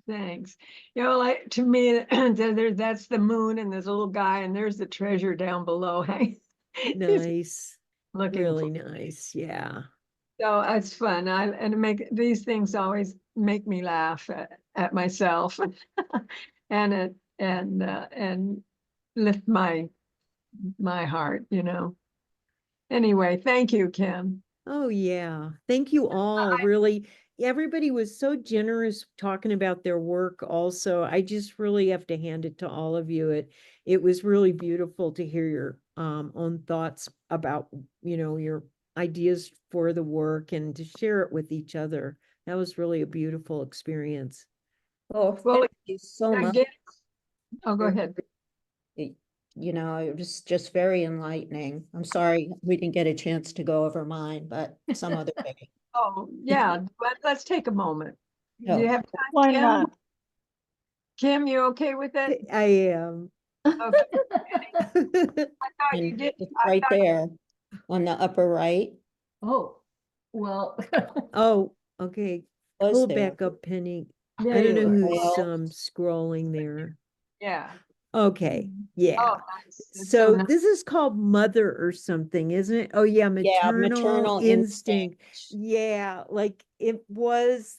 Thanks. Like, to me, that's the moon, and there's a little guy, and there's the treasure down below. Nice. Looking Really for. nice. Yeah. So it's fun. These things always make me laugh at myself, and lift my heart. Anyway, thank you, Kim. Oh, yeah. Thank you all. Really, everybody was so generous talking about their work also. I just really have to hand it to all of you. It was really beautiful to hear your own thoughts about, your ideas for the work and to share it with each other. That was really a beautiful experience. Oh, Well, thank you so much. again, go ahead. It was just very enlightening. I'm sorry we didn't get a chance to go over mine, but some other day. Oh, yeah, let's take a moment. Do you Oh. have time, Why Kim? not? Kim, you okay with it? I am. Okay. I thought you And did. it's right there on the upper right. Oh, well, Oh, okay. Was Pull there? back up, Penny. there I don't know you are. who's Well, scrolling there. Yeah. Okay, yeah. Oh, nice. It's so So nice. this is called Mother or something, isn't it? Oh, yeah, yeah, maternal maternal instinct. instinct. Yeah, like it was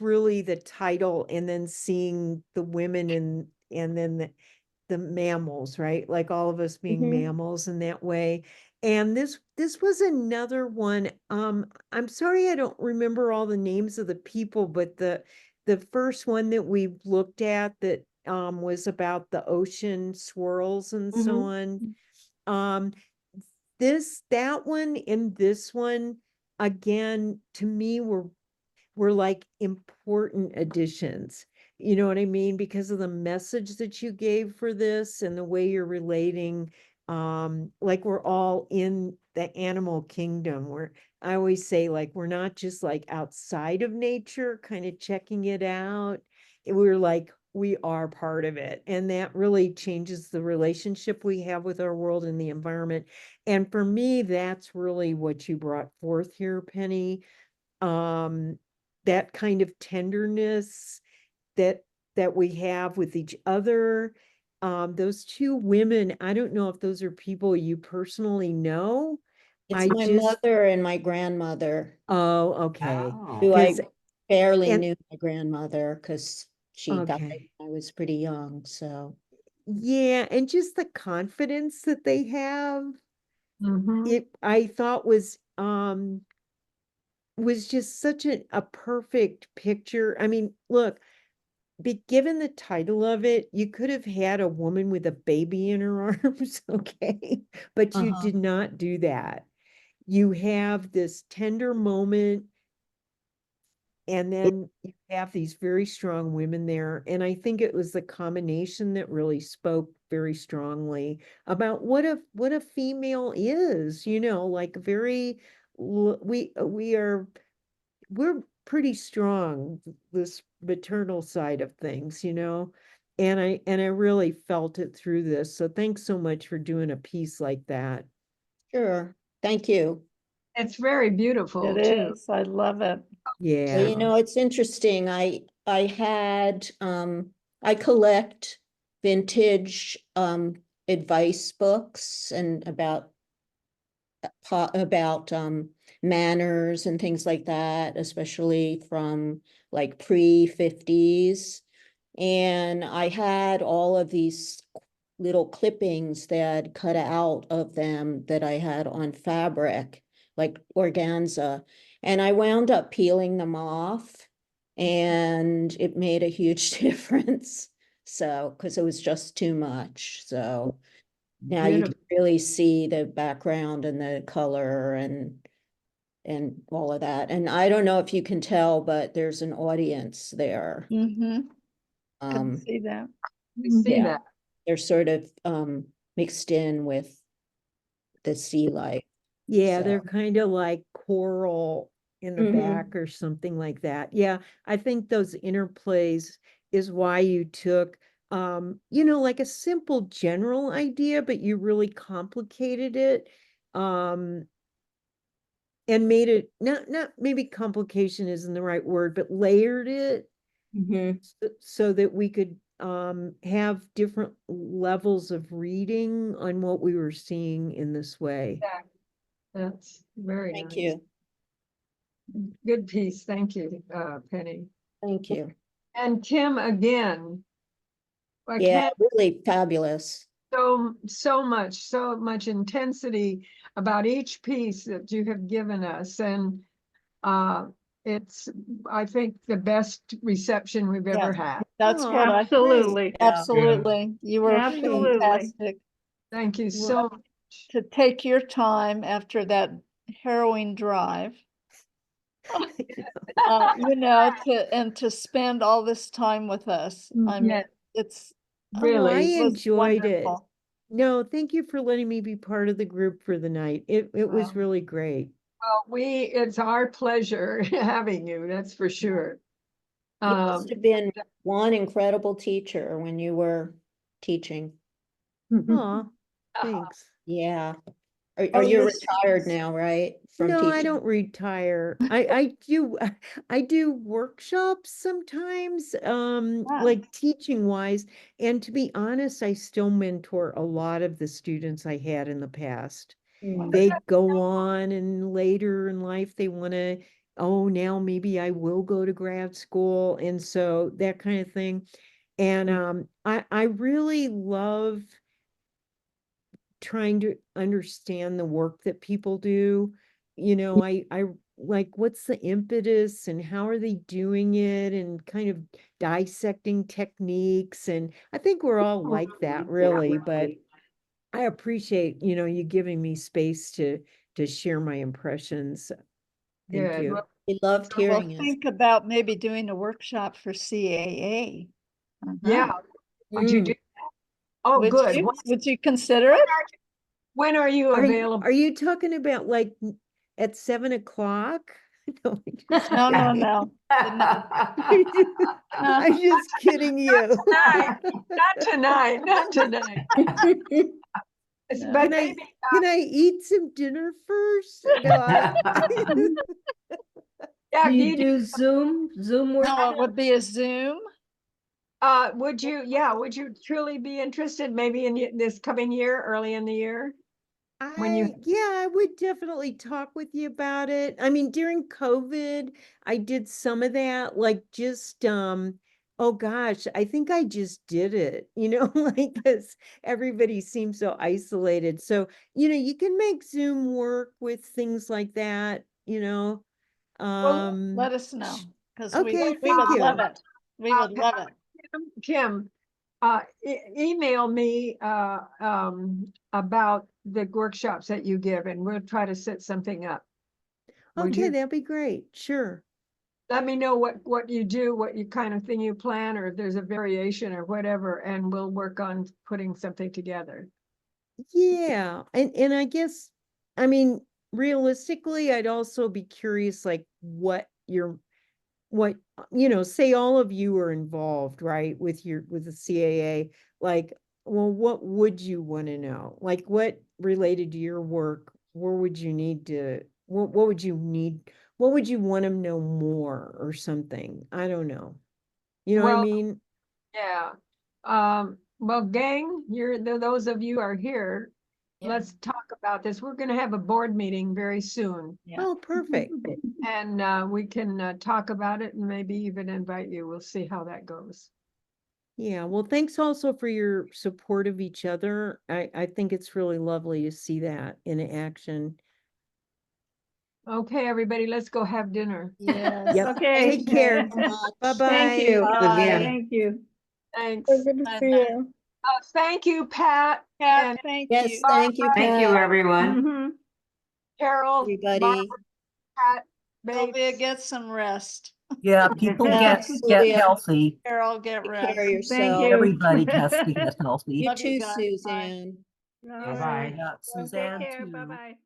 really the title, and then seeing the women and then the mammals, right? Like all of us being mammals in that way. And this was another one. I'm sorry I don't remember all the names of the people, but the first one that we looked at that was about the ocean swirls and so on. Um, that one and this one, again, to me, were like important additions. You know what I mean? Because of the message that you gave for this and the way you're relating. Like we're all in the animal kingdom, where I always say, like, we're not just like outside of nature, kind of checking it out. We're like, we are part of it. And that really changes the relationship we have with our world and the environment. And for me, that's really what you brought forth here, Penny. Um, that kind of tenderness that we have with each other. Those two women, I don't know if those are people you personally know. It's I my just, mother and my grandmother, oh, okay. who I Because, barely and knew my grandmother because she died okay. when I was pretty young. So Yeah, and just the confidence that they have, Mhm. I thought was just such a perfect picture. I mean, look, given the title of it, you could have had a woman with a baby in her arms, okay? But you did not do that. You have this tender moment, and then you have these very strong women there. And I think it was the combination that really spoke very strongly about what a female is, like very, we're pretty strong, this maternal side of things, and I really felt it through this. So thanks so much for doing a piece like that. sure. Thank you. It's very beautiful It too. is. I love it. Well, Yeah. you know, it's interesting. I collect vintage advice books and about manners and things like that, especially from like pre-50s. And I had all of these little clippings that cut out of them that I had on fabric, like organza. And I wound up peeling them off, and it made a huge difference. So, because it was just too much. So now you can really see the background and the color and all of that. And I don't know if you can tell, but there's an audience there. Mm-hmm. Can Um, see that. We see yeah, that. they're sort of mixed in with the sea life. Yeah, So. they're kind of like coral in the back or something like that. Yeah, I think those interplays is why you took, like a simple general idea, but you really complicated it, and made it, not maybe complication isn't the right word, but layered it so that we could have different levels of reading on what we were seeing in this way. That's very Thank nice. you. Good piece. Thank you, Penny. Thank you. And Tim, again, I Yeah, can't really fabulous. so much intensity about each piece that you have given us. And it's, I think, the best reception we've ever had. That's Oh, what Absolutely. absolutely. You were Absolutely. fantastic. Thank you so much. To take your time after that harrowing drive. To spend all this time with us. I mean, Yeah. it's Oh, I was enjoyed it. wonderful. No, thank you for letting me be part of the group for the night. It was really great. Well, it's our pleasure having you, that's for sure. You must have been one incredible teacher when you were teaching. Aw, thanks. Yeah. Oh, Are you yes. retired now, right? From No, I teaching? don't retire. I do workshops sometimes, like teaching wise. And to be honest, I still mentor a lot of the students I had in the past. They go on and later in life they want to, oh, now maybe I will go to grad school. And so that kind of thing. And I really love trying to understand the work that people do. I like, what's the impetus and how are they doing it, and kind of dissecting techniques. And I think we're all like that, really, but I appreciate, you giving me space to share my impressions. Thank Good. you. Well, We loved Well, hearing it. think about maybe doing a workshop for CAA. yeah. Would you do that? Oh, Would good. you? Would you consider it? When are you available? Are you talking about like at 7 o'clock? No, No, no, no. I'm just kidding you. Not tonight, not tonight. But maybe, Can I eat some dinner first? No, yeah, Do if you you do Zoom work? No, it would be a Zoom. would you truly be interested maybe in this coming year, early in the year? I would definitely talk with you about it. I mean, during COVID, I did some of that, like just oh gosh, I think I just did it, like, because everybody seems so isolated. So, you can make Zoom work with things like that, Let us know, because okay, we would thank you. love it. We would love it. Kim, email me about the workshops that you give, and we'll try to set something up. Would Okay, you that'd be great. Sure. let me know what you do, what you kind of thing you plan, or if there's a variation or whatever, and we'll work on putting something together. Yeah, and I guess, I mean, realistically, I'd also be curious, like, what, say all of you are involved, right, with the CAA, like, well, what would you want to know? Like, what related to your work, where would you need to what would you need? What would you want to know more or something? I don't know. You know what I Well, mean? Yeah. Well, gang, those of you are here. Yeah. Let's talk about this. We're gonna have a board meeting very soon. Yeah. Oh, perfect. And we can talk about it and maybe even invite you. We'll see how that goes. Yeah, well, thanks also for your support of each other. I think it's really lovely to see that in action. Okay, everybody, let's go have dinner. Yes. Yep. Okay. Take care. so much. Bye-bye. Thank you. Bye. Thank you. Thanks. So good to see you. Thank you, Pat. Pat, and thank Yes, you. thank you, Thank you, Pat, everyone. Mhm. Carol, everybody. Barbara, Pat, Sylvia, Bates. get some rest. Yeah, people Yeah, get Sylvia. healthy. Carol, get Take rest. care of Thank yourself. you. Everybody has to get healthy. You Love you too, guys. Bye. Suzanne. All Bye-bye. right. Yeah, Take Suzanne care. too. Bye-bye.